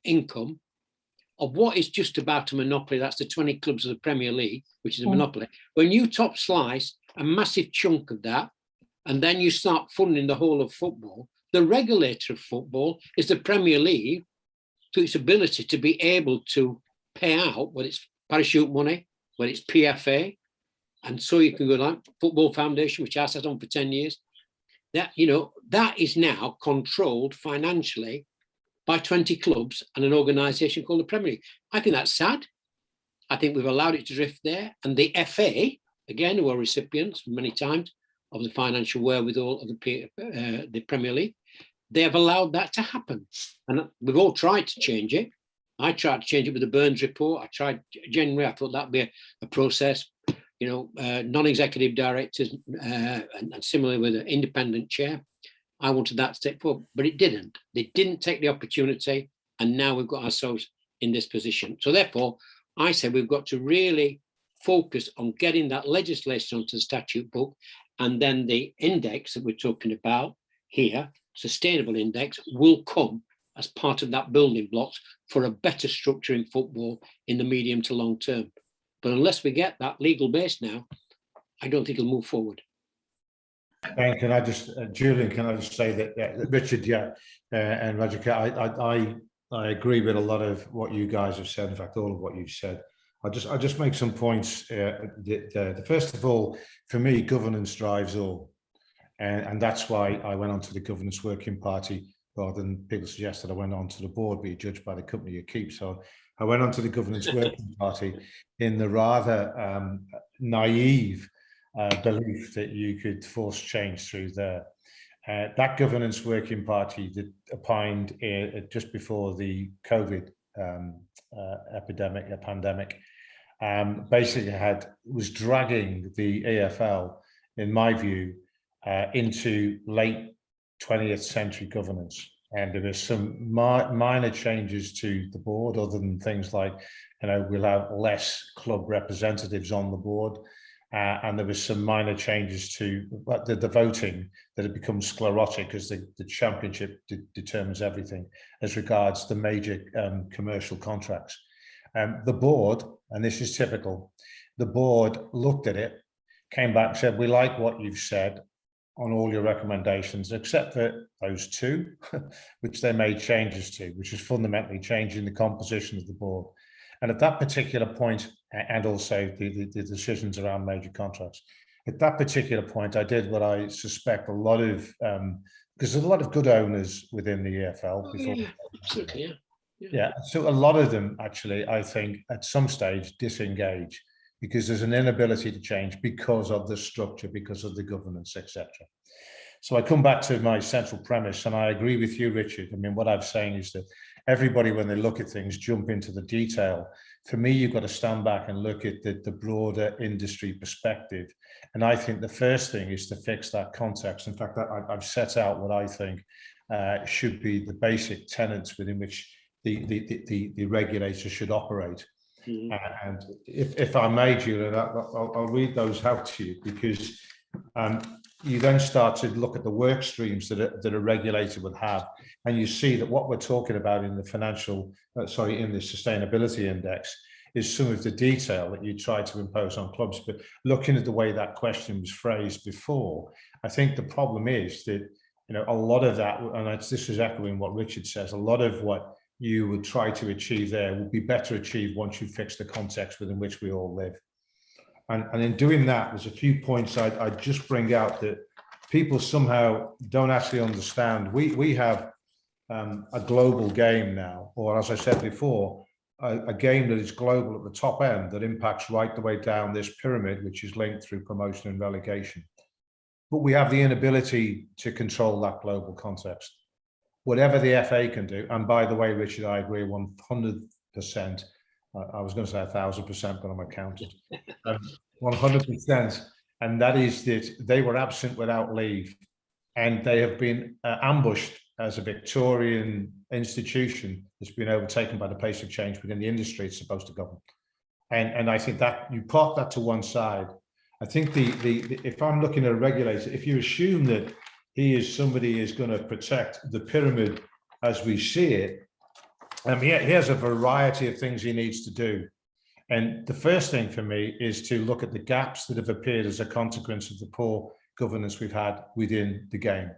income of what is just about a monopoly, that's the 20 clubs of the Premier League, which is a monopoly. When you top slice a massive chunk of that, and then you start funding the whole of football, the regulator of football is the Premier League, to its ability to be able to pay out, whether it's parachute money, whether it's PFA, and so you can go like Football Foundation, which I sat on for 10 years. That, you know, that is now controlled financially by 20 clubs and an organisation called the Premier League. I think that's sad. I think we've allowed it to drift there. And the FA, again, who are recipients many times of the financial wherewithal of the Premier League, they have allowed that to happen. And we've all tried to change it. I tried to change it with the Burns report. I tried, generally, I thought that'd be a process, you know, non-executive directors, and similarly with an independent chair. I wanted that to take forward, but it didn't. They didn't take the opportunity, and now we've got ourselves in this position. So therefore, I said we've got to really focus on getting that legislation onto the statute book, and then the index that we're talking about here, sustainable index, will come as part of that building blocks for a better structure in football in the medium to long term. But unless we get that legal base now, I don't think it'll move forward. And can I just, Julian, can I just say that Richard, and Radojka, I agree with a lot of what you guys have said. In fact, all of what you've said. I'll just make some points. First of all, for me, governance drives all, and that's why I went on to the governance working party rather than people suggested I went on to the board, but you're judged by the company you keep. So I went on to the governance working party in the rather naive belief that you could force change through there. That governance working party that opined just before the COVID pandemic, basically was dragging the EFL, in my view, into late 20th century governance. And there were some minor changes to the board, other than things like, you know, we'll have less club representatives on the board. And there was some minor changes to the voting, that it becomes sclerotic because the championship determines everything as regards the major commercial contracts. The board, and this is typical, the board looked at it, came back and said, we like what you've said on all your recommendations, except for those two, which they made changes to, which is fundamentally changing the composition of the board. And at that particular point, and also the decisions around major contracts, at that particular point, I did what I suspect a lot of, because there's a lot of good owners within the EFL. Absolutely, yeah. So a lot of them actually, I think, at some stage disengage, because there's an inability to change because of the structure, because of the governance, etc. So I come back to my central premise, and I agree with you, Richard. I mean, what I'm saying is that everybody, when they look at things, jump into the detail. For me, you've got to stand back and look at the broader industry perspective. And I think the first thing is to fix that context. In fact, I've set out what I think should be the basic tenets within which the regulator should operate. And if I may, Julian, I'll read those out to you, because you then start to look at the work streams that a regulator would have, and you see that what we're talking about in the in the sustainability index is some of the detail that you try to impose on clubs. But looking at the way that question was phrased before, I think the problem is that, you know, a lot of that, and this is echoing what Richard says, a lot of what you would try to achieve there will be better achieved once you fix the context within which we all live. And in doing that, there's a few points I'd just bring out that people somehow don't actually understand. We have a global game now, or as I said before, a game that is global at the top end, that impacts right the way down this pyramid, which is linked through promotion and relegation. But we have the inability to control that global context. Whatever the FA can do, and by the way, Richard, I agree 100%. I was going to say 1,000%, but I'm accounted. 100%, and that is that they were absent without leave, and they have been ambushed as a Victorian institution that's been overtaken by the pace of change within the industry it's supposed to govern. And I think that you park that to one side. I think the if I'm looking at a regulator, if you assume that somebody is going to protect the pyramid as we see it, he has a variety of things he needs to do. And the first thing for me is to look at the gaps that have appeared as a consequence of the poor governance we've had within the game.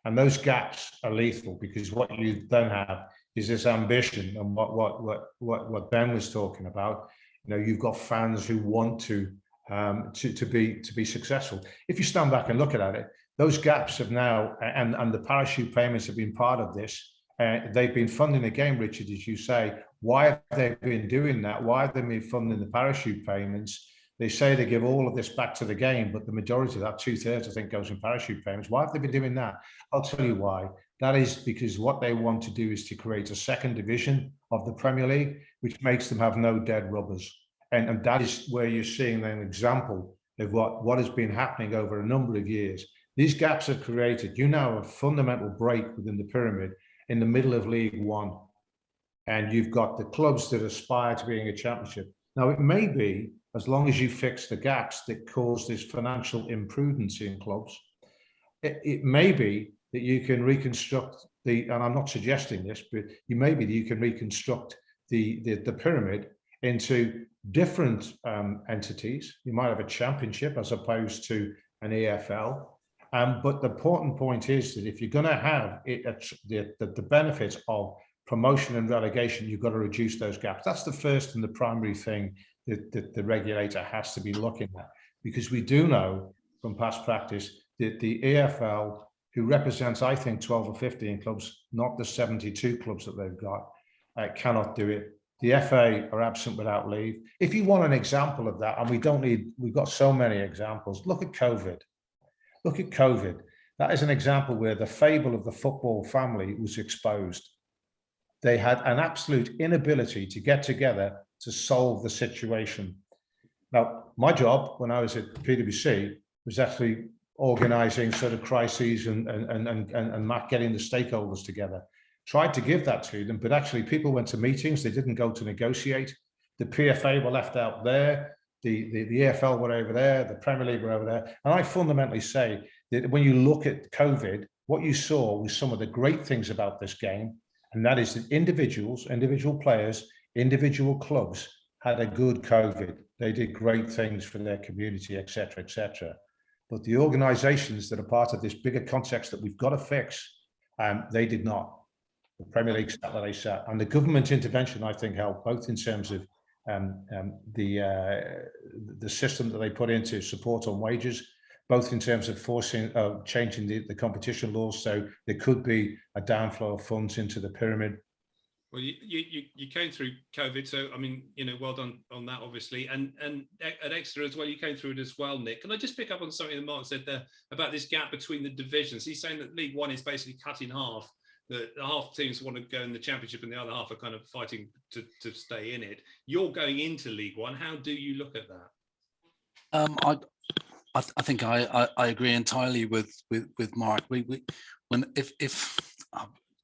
And those gaps are lethal, because what you then have is this ambition, and what Ben was talking about. You know, you've got fans who want to be successful. If you stand back and look at it, those gaps have now, and the parachute payments have been part of this. They've been funding the game, Richard, as you say. Why have they been doing that? Why have they been funding the parachute payments? They say they give all of this back to the game, but the majority of that, 2/3, I think, goes in parachute payments. Why have they been doing that? I'll tell you why. That is because what they want to do is to create a second division of the Premier League, which makes them have no dead rubbers. And that is where you're seeing an example of what has been happening over a number of years. These gaps have created, you now have a fundamental break within the pyramid in the middle of League One. And you've got the clubs that aspire to being a championship. Now, it may be, as long as you fix the gaps that cause this financial imprudence in clubs, it may be that you can reconstruct and I'm not suggesting this, but you can reconstruct the pyramid into different entities. You might have a championship as opposed to an EFL. But the important point is that if you're going to have the benefits of promotion and relegation, you've got to reduce those gaps. That's the first and the primary thing that the regulator has to be looking at, because we do know from past practice that the EFL, who represents, I think, 12 or 15 clubs, not the 72 clubs that they've got, cannot do it. The FA are absent without leave. If you want an example of that, and we've got so many examples, look at COVID. Look at COVID. That is an example where the fable of the football family was exposed. They had an absolute inability to get together to solve the situation. Now, my job when I was at PwC was actually organising sort of crises and getting the stakeholders together. Tried to give that to them, but actually people went to meetings, they didn't go to negotiate. The PFA were left out there, the EFL were over there, the Premier League were over there. And I fundamentally say that when you look at COVID, what you saw was some of the great things about this game, and that is that individual players, individual clubs had a good COVID. They did great things for their community, etc., etc. But the organisations that are part of this bigger context that we've got to fix, they did not. The Premier League sat where they sat, and the government intervention, I think, helped both in terms of the system that they put into support on wages, both in terms of changing the competition laws, so there could be a downflow of funds into the pyramid. Well, you came through COVID, so I mean, well done on that, obviously, and at Exeter as well, you came through it as well, Nick. Can I just pick up on something that Mark said there about this gap between the divisions? He's saying that League One is basically cut in half. The half teams want to go in the Championship, and the other half are kind of fighting to stay in it. You're going into League One. How do you look at that? I think I agree entirely with Mark.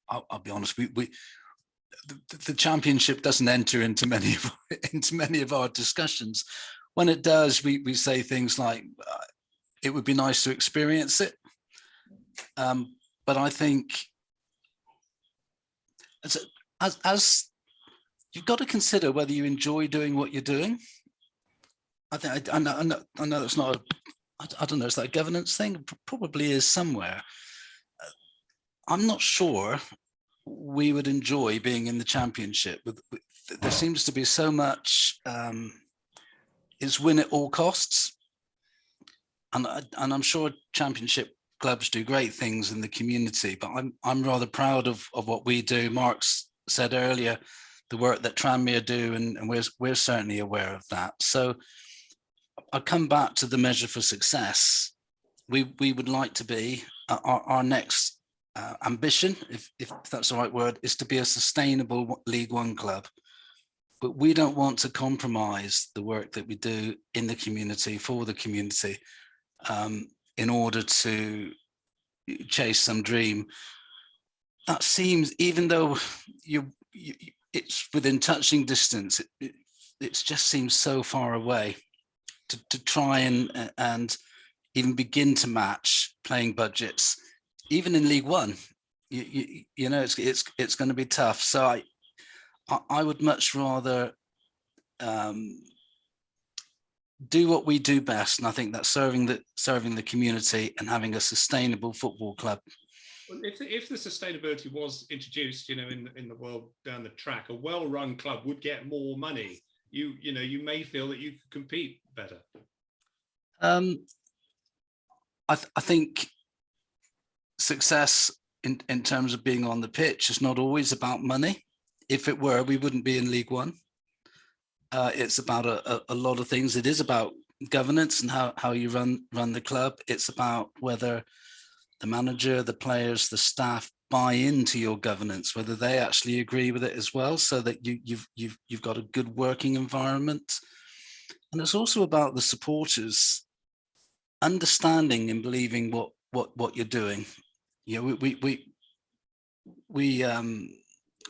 I'll be honest, the Championship doesn't enter into many of our discussions. When it does, we say things like it would be nice to experience it, but I think as you've got to consider whether you enjoy doing what you're doing. I know it's not. I don't know. Is that a governance thing? It probably is somewhere. I'm not sure we would enjoy being in the Championship. There seems to be so much. It's win at all costs, and I'm sure Championship clubs do great things in the community. But I'm rather proud of what we do. Mark's said earlier the work that Tranmere do, and we're certainly aware of that. So I'll come back to the measure for success. We would like to be our next ambition, if that's the right word, is to be a sustainable League One club. But we don't want to compromise the work that we do in the community for the community in order to chase some dream. That seems, even though it's within touching distance, it just seems so far away to try and even begin to match playing budgets, even in League One. You know, it's going to be tough. So I would much rather do what we do best, and I think that's serving the community and having a sustainable football club. Well, if the sustainability was introduced, you know, in the world down the track, a well-run club would get more money. You know, you may feel that you could compete better. I think success in terms of being on the pitch is not always about money. If it were, we wouldn't be in League One. It's about a lot of things. It is about governance and how you run the club. It's about whether the manager, the players, the staff buy into your governance, whether they actually agree with it as well, so that you've got a good working environment. And it's also about the supporters understanding and believing what you're doing. You know, we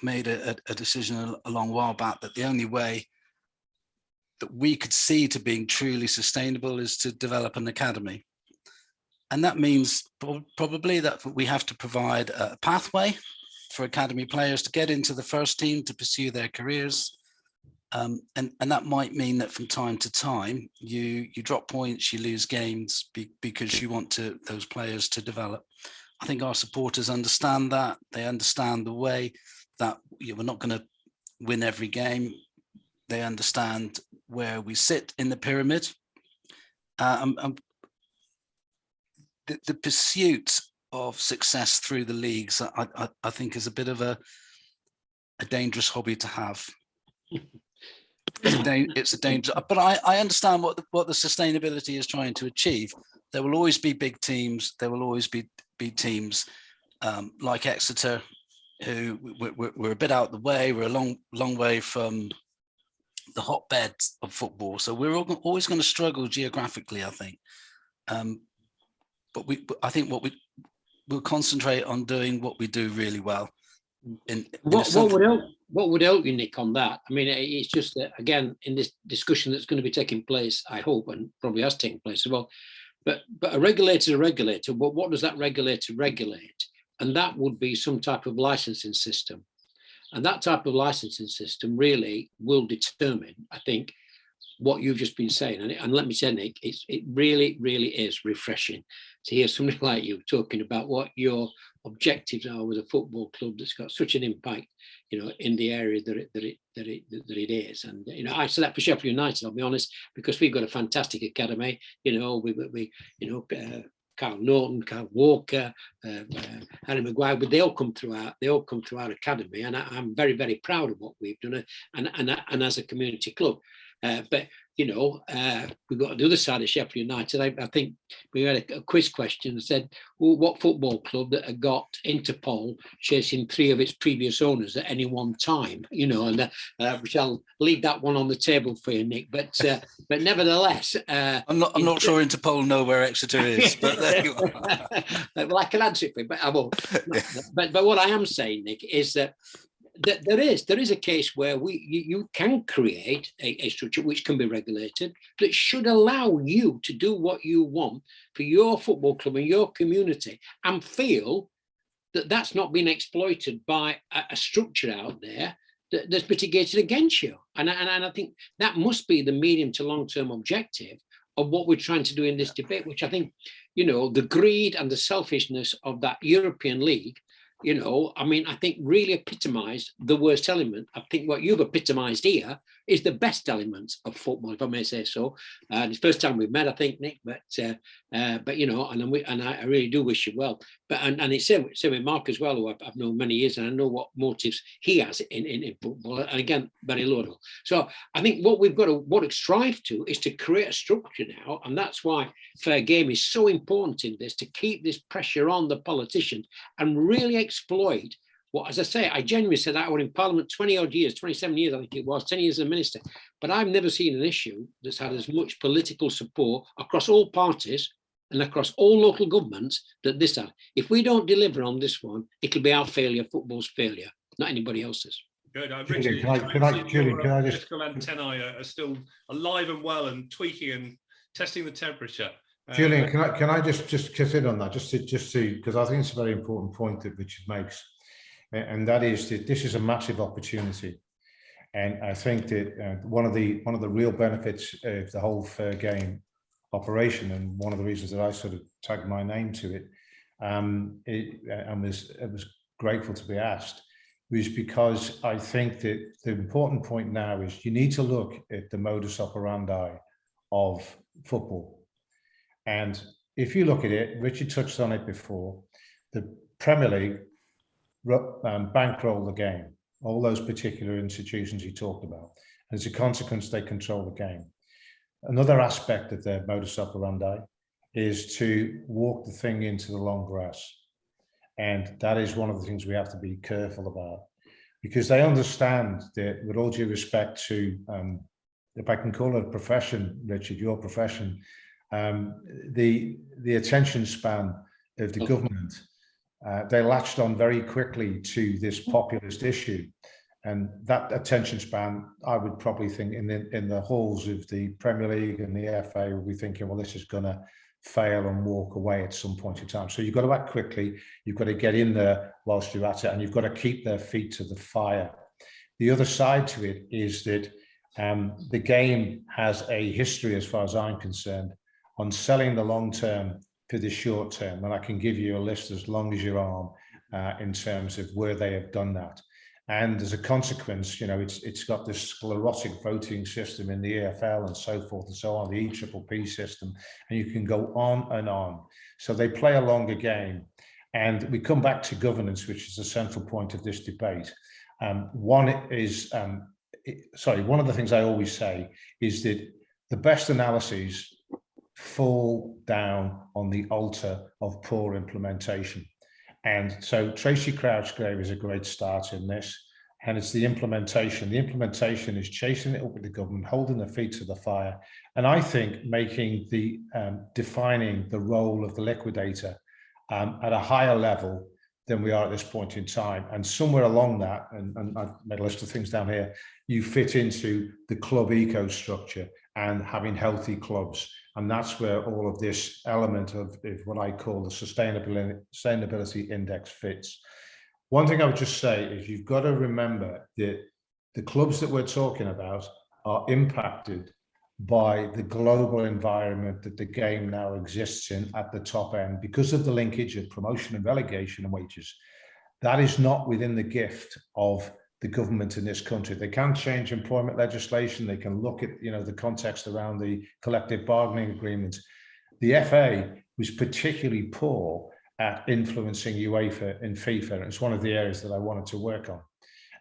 made a decision a long while back that the only way that we could see to being truly sustainable is to develop an academy. And that means probably that we have to provide a pathway for academy players to get into the first team to pursue their careers. And that might mean that from time to time, you drop points, you lose games because you want those players to develop. I think our supporters understand that. They understand the way that we're not going to win every game. They understand where we sit in the pyramid. The pursuit of success through the leagues, I think, is a bit of a dangerous hobby to have. It's a danger, but I understand what the sustainability is trying to achieve. There will always be big teams. There will always be teams like Exeter, who we're a bit out of the way. We're a long way from the hotbed of football, so we're always going to struggle geographically, I think. But I think we'll concentrate on doing what we do really well. What would help you, Nick, on that? I mean, it's just that, again, in this discussion that's going to be taking place, I hope, and probably has taken place as well. But a regulator is a regulator. But what does that regulator regulate? And that would be some type of licensing system. And that type of licensing system really will determine, I think, what you've just been saying. And let me say, Nick, it really, really is refreshing to hear somebody like you talking about what your objectives are with a football club that's got such an impact, you know, in the area that it is. And you know, I say that for Sheffield United, I'll be honest, because we've got a fantastic academy. You know, we Carl Norton, Carl Walker, Harry Maguire, but they all come through our academy, and I'm very, very proud of what we've done, and as a community club. But you know, we've got the other side of Sheffield United. I think we had a quiz question that said, well, what football club that had got Interpol chasing 3 of its previous owners at any one time? You know, and we shall leave that one on the table for you, Nick. But nevertheless, I'm not sure Interpol know where Exeter is, but there you are. Well, I can answer it for you, but I won't. But what I am saying, Nick, is that there is a case where you can create a structure which can be regulated, that should allow you to do what you want for your football club and your community, and feel that that's not being exploited by a structure out there that's mitigated against you. And I think that must be the medium to long-term objective of what we're trying to do in this debate, which I think, you know, the greed and the selfishness of that European League, you know, I mean, I think really epitomised the worst element. I think what you've epitomised here is the best element of football, if I may say so. It's the first time we've met, I think, Nick, but you know, and I really do wish you well. But and it's same with Mark as well, who I've known many years, and I know what motives he has in football, and again, very laudable. So I think what we've got to strive to is to create a structure now, and that's why fair game is so important in this, to keep this pressure on the politicians and really exploit what, as I say, I genuinely said that I was in Parliament 20 odd years, 27 years, I think it was, 10 years as a minister, but I've never seen an issue that's had as much political support across all parties and across all local governments that this had. If we don't deliver on this one, it'll be our failure, football's failure, not anybody else's. Good. Julian, can I just political antennae are still alive and well and tweaking and testing the temperature. Julian, can I just get in on that, just to because I think it's a very important point that Richard makes, and that is that this is a massive opportunity, and I think that one of the real benefits of the whole fair game operation, and one of the reasons that I sort of tagged my name to it, and was grateful to be asked, was because I think that the important point now is you need to look at the modus operandi of football. And if you look at it, Richard touched on it before, the Premier League bankroll the game, all those particular institutions he talked about. And as a consequence, they control the game. Another aspect of their modus operandi is to walk the thing into the long grass. And that is one of the things we have to be careful about, because they understand that, with all due respect to, if I can call it a profession, Richard, your profession, the attention span of the government, they latched on very quickly to this populist issue, and that attention span, I would probably think, in the halls of the Premier League and the FA, will be thinking, well, this is going to fail and walk away at some point in time. So you've got to act quickly. You've got to get in there whilst you're at it, and you've got to keep their feet to the fire. The other side to it is that the game has a history, as far as I'm concerned, on selling the long term for the short term, and I can give you a list as long as your arm in terms of where they have done that. And as a consequence, you know, it's got this sclerotic voting system in the EFL and so forth and so on, the EPPP system, and you can go on and on. So they play a longer game, and we come back to governance, which is the central point of this debate. One of the things I always say is that the best analyses fall down on the altar of poor implementation. And so Tracy Crouchgrave is a great start in this, and it's the implementation. The implementation is chasing it up with the government, holding their feet to the fire, and I think making the defining the role of the liquidator at a higher level than we are at this point in time. And somewhere along that, and I've made a list of things down here, you fit into the club eco structure and having healthy clubs. And that's where all of this element of what I call the sustainability index fits. One thing I would just say is you've got to remember that the clubs that we're talking about are impacted by the global environment that the game now exists in at the top end because of the linkage of promotion and relegation and wages. That is not within the gift of the government in this country. They can change employment legislation. They can look at, you know, the context around the collective bargaining agreement. The FA was particularly poor at influencing UEFA and FIFA. And it's one of the areas that I wanted to work on.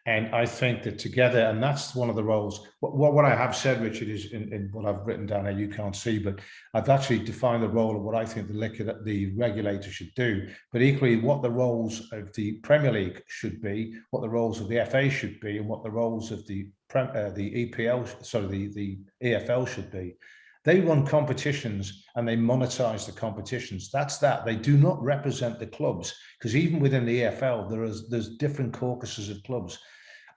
And I think that together, and that's one of the roles, what I have said, Richard, is in what I've written down here, you can't see, but I've actually defined the role of what I think the regulator should do, but equally what the roles of the Premier League should be, what the roles of the FA should be, and what the roles of the EPL, sorry, the EFL should be. They run competitions and they monetize the competitions. That's that. They do not represent the clubs, because even within the EFL, there's different caucuses of clubs.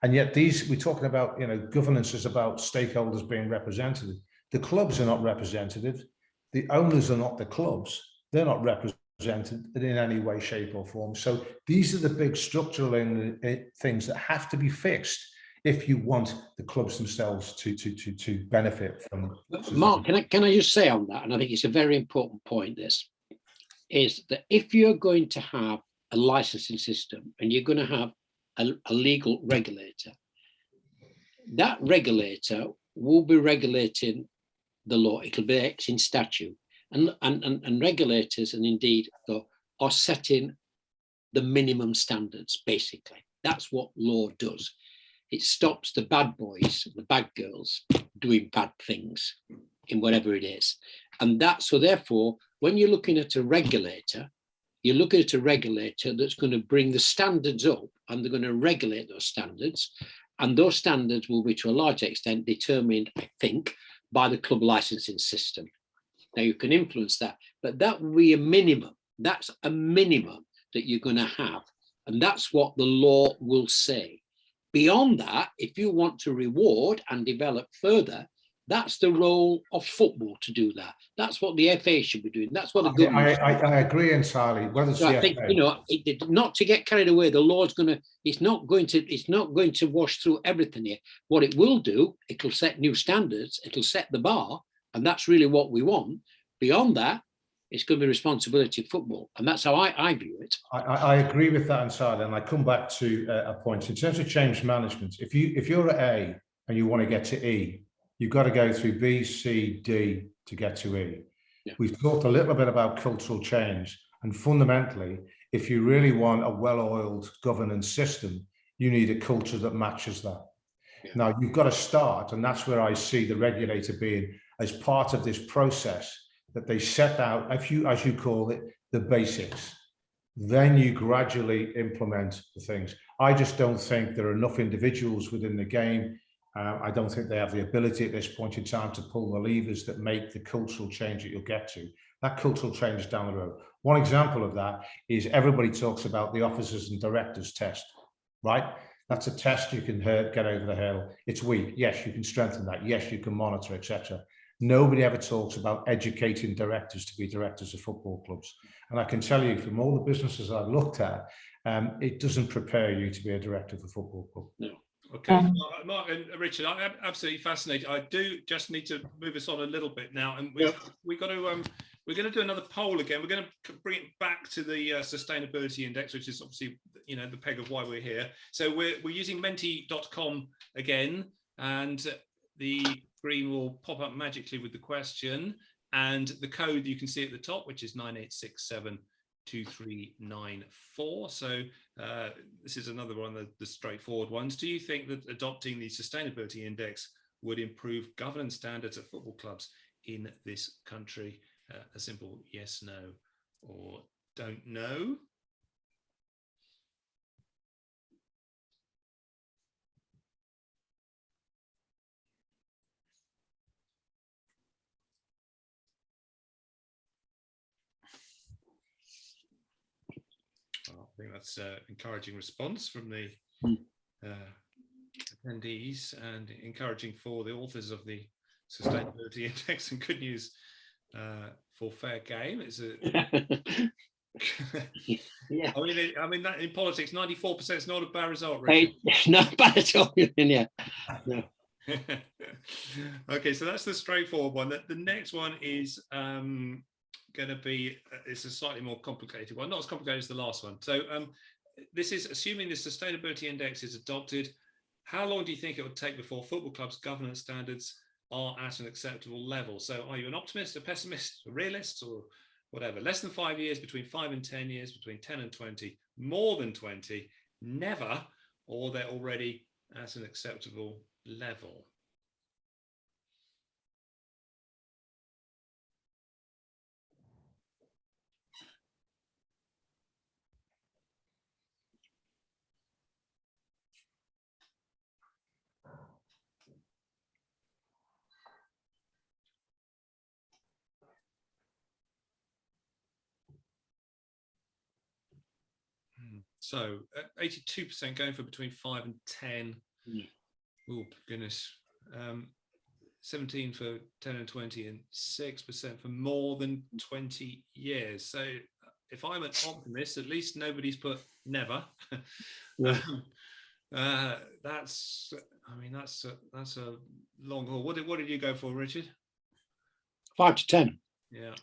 And yet we're talking about, you know, governance is about stakeholders being represented. The clubs are not representative. The owners are not the clubs. They're not represented in any way, shape or form. So these are the big structural things that have to be fixed if you want the clubs themselves to benefit from. Mark, can I just say on that, and I think it's a very important point, this, is that if you're going to have a licensing system and you're going to have a legal regulator, that regulator will be regulating the law. It'll be in statute. And regulators, and indeed are setting the minimum standards, basically. That's what law does. It stops the bad boys, the bad girls doing bad things in whatever it is. And so therefore, when you're looking at a regulator, you're looking at a regulator that's going to bring the standards up, and they're going to regulate those standards. And those standards will be to a large extent determined, I think, by the club licensing system. Now you can influence that, but that will be a minimum. That's a minimum that you're going to have. And that's what the law will say. beyond that, if you want to reward and develop further, that's the role of football to do that. That's what the FA should be doing. That's what the government. I agree entirely. Whether it's so I think, not to get carried away. The law's it's not going to wash through everything here. What it will do, it'll set new standards. It'll set the bar, and that's really what we want. Beyond that, it's going to be responsibility of football, and that's how I view it. I agree with that entirely, and I come back to a point in terms of change management. If you're at A and you want to get to E, you've got to go through B, C, D to get to E. Yeah. We've talked a little bit about cultural change, and fundamentally, if you really want a well-oiled governance system, you need a culture that matches that. Yeah. Now, you've got to start, and that's where I see the regulator being as part of this process, that they set out, as you call it, the basics. Then you gradually implement the things. I just don't think there are enough individuals within the game. I don't think they have the ability at this point in time to pull the levers that make the cultural change that you'll get to. That cultural change is down the road. One example of that is everybody talks about the officers and directors test, right? That's a test you can get over the hurdle. It's weak. Yes, you can strengthen that. Yes, you can monitor, etc. Nobody ever talks about educating directors to be directors of football clubs. And I can tell you from all the businesses I've looked at, it doesn't prepare you to be a director of a football club. No. Okay, Mark and Richard, I'm absolutely fascinated. I do just need to move us on a little bit now, and we're going to do another poll again. We're going to bring it back to the sustainability index, which is obviously the peg of why we're here. So we're using menti.com again, and the screen will pop up magically with the question and the code you can see at the top, which is 98672394. So this is another one of the straightforward ones. Do you think that adopting the sustainability index would improve governance standards at football clubs in this country? A simple yes, no, or don't know. I think that's an encouraging response from the attendees, and encouraging for the authors of the Sustainability Index, and good news for fair game. It's a yeah. I mean that in politics, 94% is not a bad result, Richard. It's not bad at all. Yeah. No. Okay, so that's the straightforward one. The next one is going to be it's a slightly more complicated one, not as complicated as the last one. So this is assuming the sustainability index is adopted. How long do you think it would take before football clubs' governance standards are at an acceptable level? So are you an optimist, a pessimist, a realist, or whatever? Less than 5 years, between 5 and 10 years, between 10 and 20, more than 20, never, or they're already at an acceptable level? So 82% going for between 5 and 10. Oh, goodness. 17 for 10 and 20, and 6% for more than 20 years. So if I'm an optimist, at least nobody's put never. That's a long haul. What did you go for, Richard? 5 to 10. Yeah.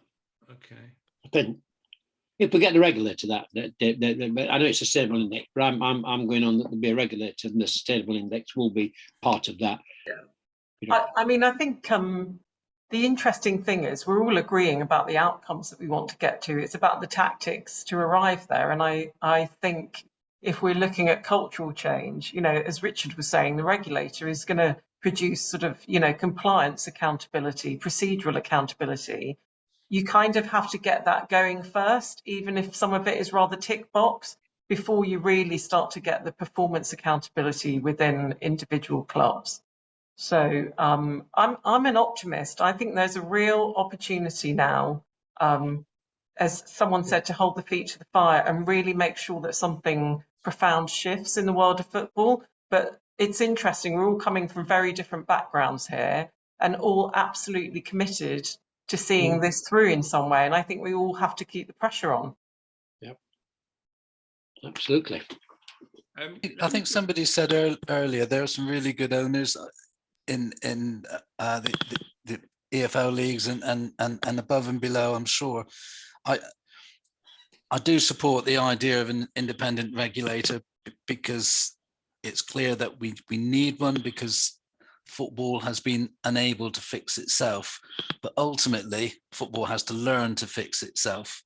Okay. I think if we get the regulator, that I know it's a sustainable index, but I'm going on that there'll be a regulator, and the sustainable index will be part of that. Yeah. I mean, I think the interesting thing is we're all agreeing about the outcomes that we want to get to. It's about the tactics to arrive there. And I think if we're looking at cultural change, as Richard was saying, the regulator is going to produce sort of, compliance accountability, procedural accountability. You kind of have to get that going first, even if some of it is rather tick box, before you really start to get the performance accountability within individual clubs. So I'm an optimist. I think there's a real opportunity now, as someone said, to hold the feet to the fire and really make sure that something profound shifts in the world of football. But it's interesting. We're all coming from very different backgrounds here and all absolutely committed to seeing this through in some way. And I think we all have to keep the pressure on. Yep, absolutely. I think somebody said earlier there are some really good owners in the EFL leagues and above and below. I'm sure. I do support the idea of an independent regulator because it's clear that we need one because football has been unable to fix itself, but ultimately football has to learn to fix itself.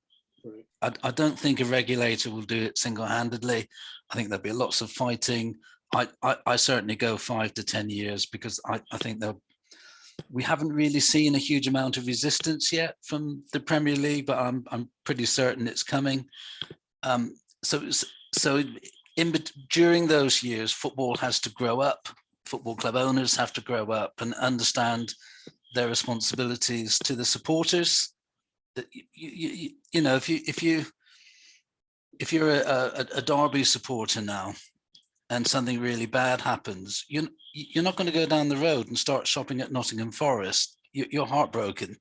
I don't think a regulator will do it single-handedly. I think there'll be lots of fighting. I certainly go 5 to 10 years because I think we haven't really seen a huge amount of resistance yet from the Premier League, but I'm pretty certain it's coming. So during those years, football has to grow up. Football club owners have to grow up and understand their responsibilities to the supporters. That you know, if you're a Derby supporter now, and something really bad happens, you're not going to go down the road and start shopping at Nottingham Forest. You're heartbroken.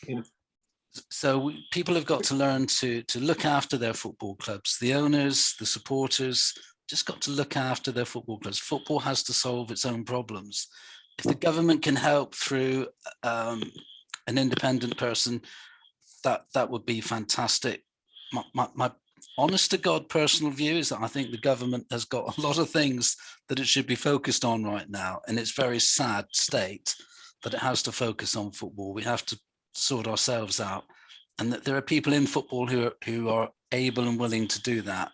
Yeah. So people have got to learn to look after their football clubs. The owners, the supporters, just got to look after their football clubs. Football has to solve its own problems. If the government can help through an independent person, that would be fantastic. My honest to God personal view is that I think the government has got a lot of things that it should be focused on right now. And it's very sad state that it has to focus on football. We have to sort ourselves out. And that there are people in football who are able and willing to do that.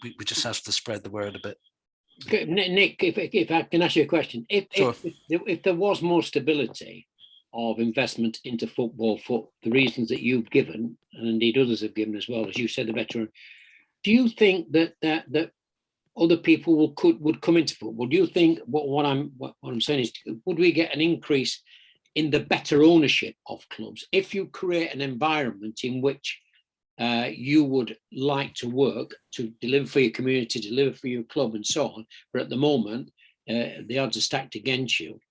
We just have to spread the word a bit. Nick, if I can ask you a question. If there was more stability of investment into football for the reasons that you've given, and indeed others have given as well, as you said, the veteran, do you think that other people would come into football? Do you think what I'm saying is, would we get an increase in the better ownership of clubs if you create an environment in which you would like to work to deliver for your community, deliver for your club, and so on? But at the moment, the odds are stacked against you.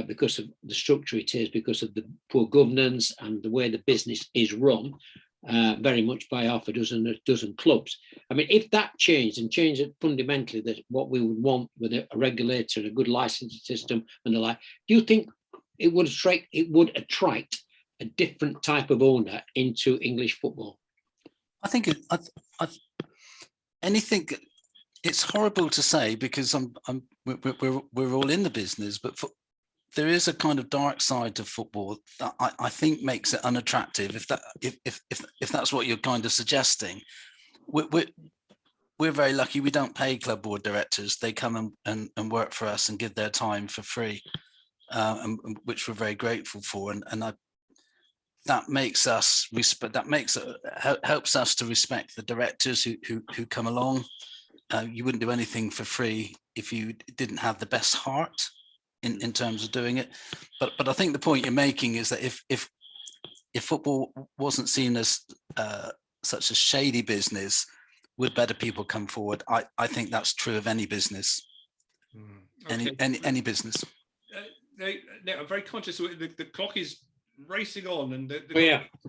Because of the structure it is, because of the poor governance and the way the business is run, very much by half a dozen clubs. I mean, if that changed and changed it fundamentally, that what we would want with a regulator and a good licensing system and the like, do you think it would attract a different type of owner into English football? I think anything. It's horrible to say because we're all in the business, but there is a kind of dark side to football that I think makes it unattractive. If that's what you're kind of suggesting, we're very lucky. We don't pay club board directors; they come and work for us and give their time for free, and which we're very grateful for. That makes us respect. Helps us to respect the directors who come along. You wouldn't do anything for free if you didn't have the best heart in terms of doing it, but I think the point you're making is that if football wasn't seen as such a shady business, would better people come forward? I think that's true of any business, okay. any business. I'm very conscious the clock is racing on, and the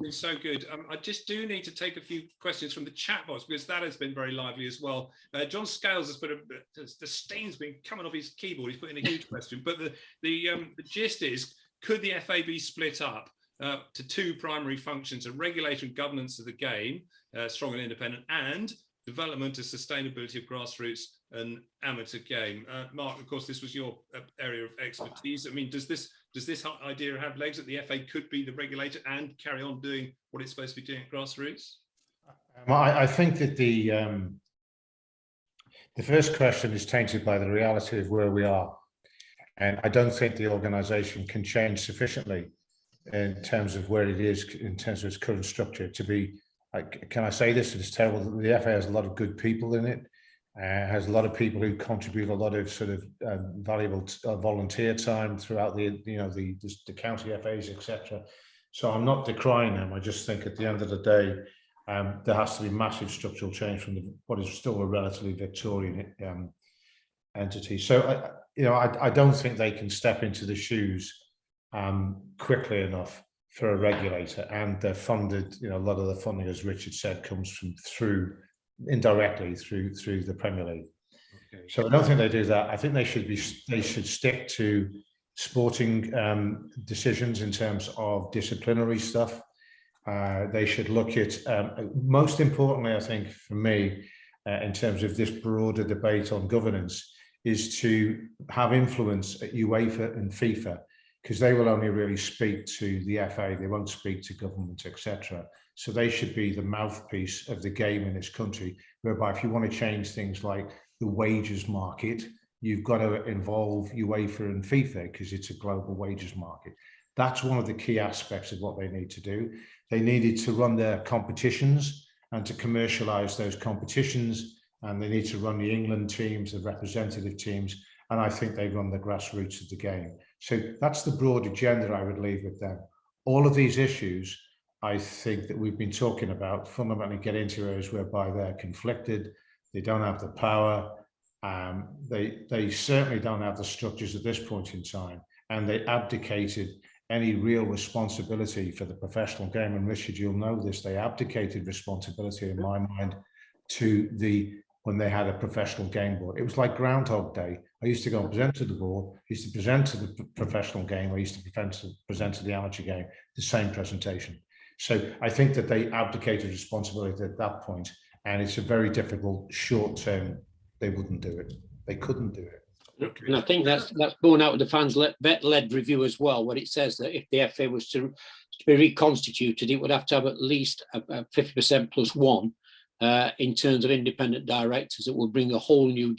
been so good. I just do need to take a few questions from the chat box because that has been very lively as well. John Scales has put the stein's been coming off his keyboard. He's put in a huge question, but the gist is: could the FA be split up to two primary functions: a regulator and governance of the game, strong and independent, and development and sustainability of grassroots and amateur game? Mark, of course, this was your area of expertise. I mean, does this idea have legs that the FA could be the regulator and carry on doing what it's supposed to be doing at grassroots? I think that the first question is tainted by the reality of where we are, and I don't think the organisation can change sufficiently in terms of where it is, in terms of its current structure, to be. Can I say this? It's terrible. The FA has a lot of good people in it. Has a lot of people who contribute a lot of sort of valuable volunteer time throughout the county FAs, etc. So I'm not decrying them. I just think at the end of the day, there has to be massive structural change from what is still a relatively Victorian entity. So I don't think they can step into the shoes quickly enough for a regulator, and they're funded. A lot of the funding, as Richard said, comes through indirectly through the Premier League. Okay. So I don't think they do that. I think they should stick to sporting decisions in terms of disciplinary stuff. They should look at, most importantly, I think for me, in terms of this broader debate on governance, is to have influence at UEFA and FIFA, because they will only really speak to the FA, they won't speak to government, etc. So they should be the mouthpiece of the game in this country, whereby if you want to change things like the wages market, you've got to involve UEFA and FIFA, because it's a global wages market. That's one of the key aspects of what they need to do. They needed to run their competitions and to commercialise those competitions, and they need to run the England teams, the representative teams, and I think they run the grassroots of the game. So that's the broad agenda I would leave with them. All of these issues, I think, that we've been talking about fundamentally get into areas whereby they're conflicted, they don't have the power, they certainly don't have the structures at this point in time, and they abdicated any real responsibility for the professional game. And Richard, you'll know this, they abdicated responsibility in my mind when they had a professional game board. It was like Groundhog Day. I used to go and present to the board, I used to present to the professional game, I used to present to the amateur game, the same presentation. So I think that they abdicated responsibility at that point, and it's a very difficult short term. They wouldn't do it. They couldn't do it. And I think that's borne out of the fans vet-led review as well, where it says that if the FA was to be reconstituted, it would have to have at least a 50% plus one in terms of independent directors that will bring a whole new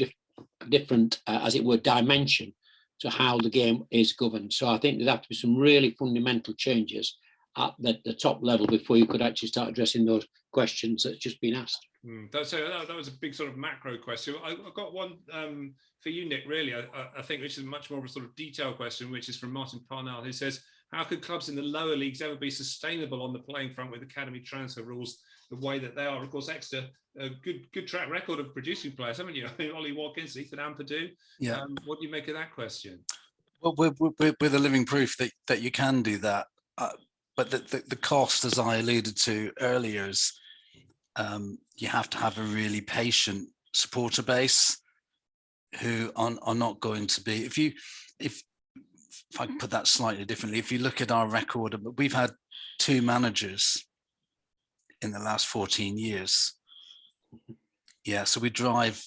different, as it were, dimension to how the game is governed. So I think there'd have to be some really fundamental changes at the top level before you could actually start addressing those questions that's just been asked. That was a big sort of macro question. I've got one for you, Nick, really. I think which is much more of a sort of detailed question, which is from Martin Parnell, who says, how could clubs in the lower leagues ever be sustainable on the playing front with academy transfer rules the way that they are? Of course, Exeter, a good track record of producing players, haven't you? I mean, Ollie Watkins, Ethan Ampadu. Yeah. What do you make of that question? Well, we're the living proof that you can do that. But the cost, as I alluded to earlier, is you have to have a really patient supporter base who are not going to be, if I can put that slightly differently, if you look at our record, we've had 2 managers in the last 14 years. Yeah, so we drive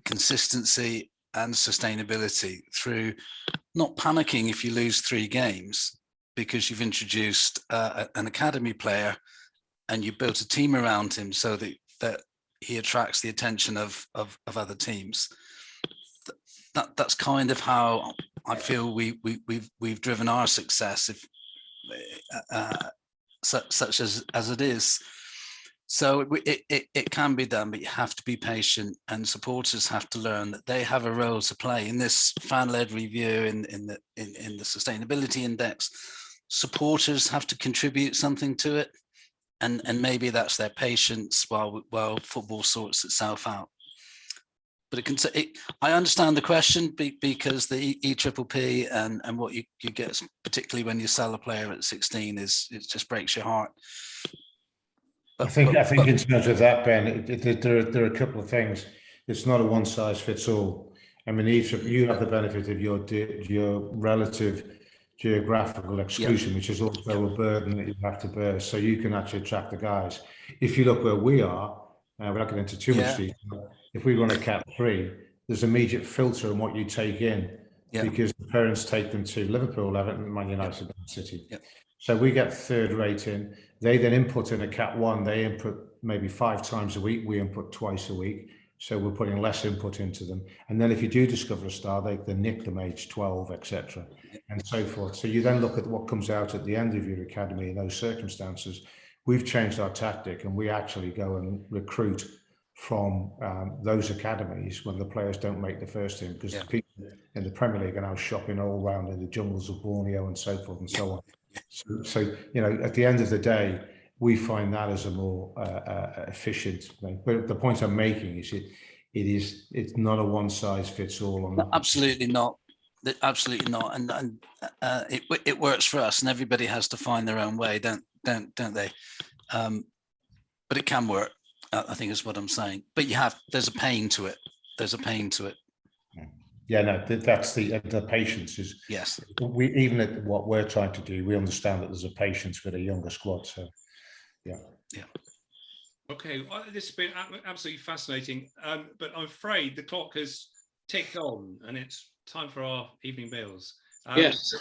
consistency and sustainability through not panicking if you lose 3 games because you've introduced an academy player and you built a team around him so that he attracts the attention of other teams. That's kind of how I feel we've driven our success, such as it is. So it can be done, but you have to be patient, and supporters have to learn that they have a role to play in this fan-led review, in the sustainability index. Supporters have to contribute something to it, and maybe that's their patience while football sorts itself out. But I understand the question because the EPPP and what you get, particularly when you sell a player at 16, it just breaks your heart. I think in terms of that, Ben, there are a couple of things. It's not a one size fits all. I mean, you have the benefit of your relative geographical exclusion, which is also a burden that you have to bear. So you can actually attract the guys. If you look where we are, we're not getting into too much detail. If we run a Cat 3, there's immediate filter on what you take in, because the parents take them to Liverpool, Everton, Man United, Man City. Yep. So we get third rate in. They then input in a Cat 1. They input maybe 5 times a week. We input twice a week. So we're putting less input into them. And then if you do discover a star, they nick them age 12, etc., and so forth. So you then look at what comes out at the end of your academy in those circumstances. We've changed our tactic, and we actually go and recruit from those academies when the players don't make the first team, because the people in the Premier League are now shopping all around in the jungles of Borneo and so forth and so on. So at the end of the day, we find that as a more efficient thing. But the point I'm making is it's not a one size fits all on that. Absolutely not. Absolutely not. And it works for us, and everybody has to find their own way, don't they? But it can work, I think is what I'm saying. But there's a pain to it. There's a pain to it. Yeah, no, that's the patience is. Yes. We, even at what we're trying to do, we understand that there's a patience with a younger squad. So, yeah. Yeah. Okay, well, this has been absolutely fascinating. But I'm afraid the clock has ticked on, and it's time for our evening meals. Yes.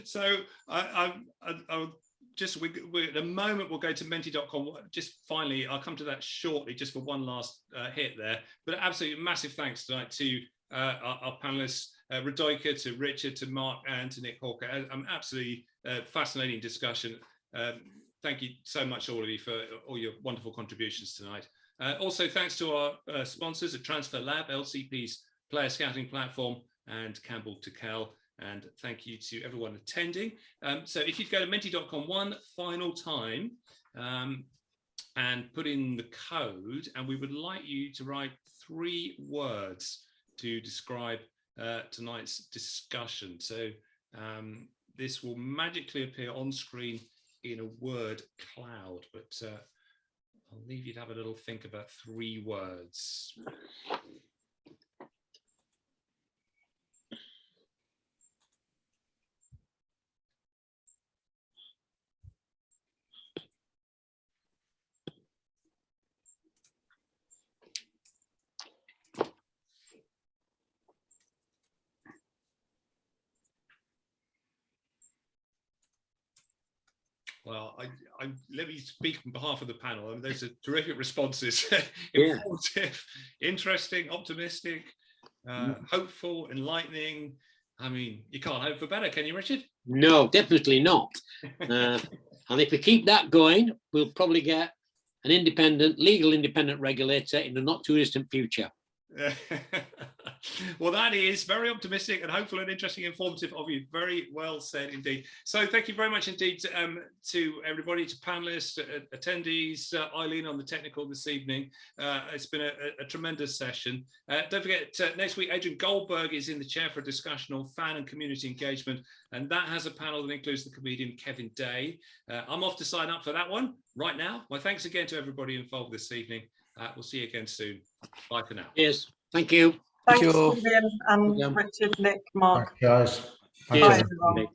So I'll just we at the moment we'll go to menti.com. Just finally, I'll come to that shortly, just for one last hit there. But absolutely massive thanks tonight to our panelists, Radojka, to Richard, to Mark, and to Nick Hawker. Absolutely fascinating discussion. Thank you so much, all of you, for all your wonderful contributions tonight. Also, thanks to our sponsors at Transfer Lab, LCP's player scouting platform, and Campbell Tickell. And thank you to everyone attending. So if you go to menti.com one final time and put in the code, and we would like you to write 3 words to describe tonight's discussion. So this will magically appear on screen in a word cloud, but I'll leave you to have a little think about 3 words. Well, let me speak on behalf of the panel. I mean, those are terrific responses. Informative, interesting, optimistic, hopeful, enlightening. I mean, you can't hope for better, can you, Richard? No, definitely not. And if we keep that going, we'll probably get an legal independent regulator in the not too distant future. Well, that is very optimistic and hopeful and interesting, informative of you. Very well said indeed. So thank you very much indeed to everybody, to panelists, attendees, Eileen on the technical this evening. It's been a tremendous session. Don't forget, next week, Adrian Goldberg is in the chair for a discussion on fan and community engagement. And that has a panel that includes the comedian Kevin Day. I'm off to sign up for that one right now. My thanks again to everybody involved this evening. We'll see you again soon. Bye for now. Yes, thank you. Thanks, Julian and Richard, Nick, Mark. Guys. Cheers. Bye, everyone.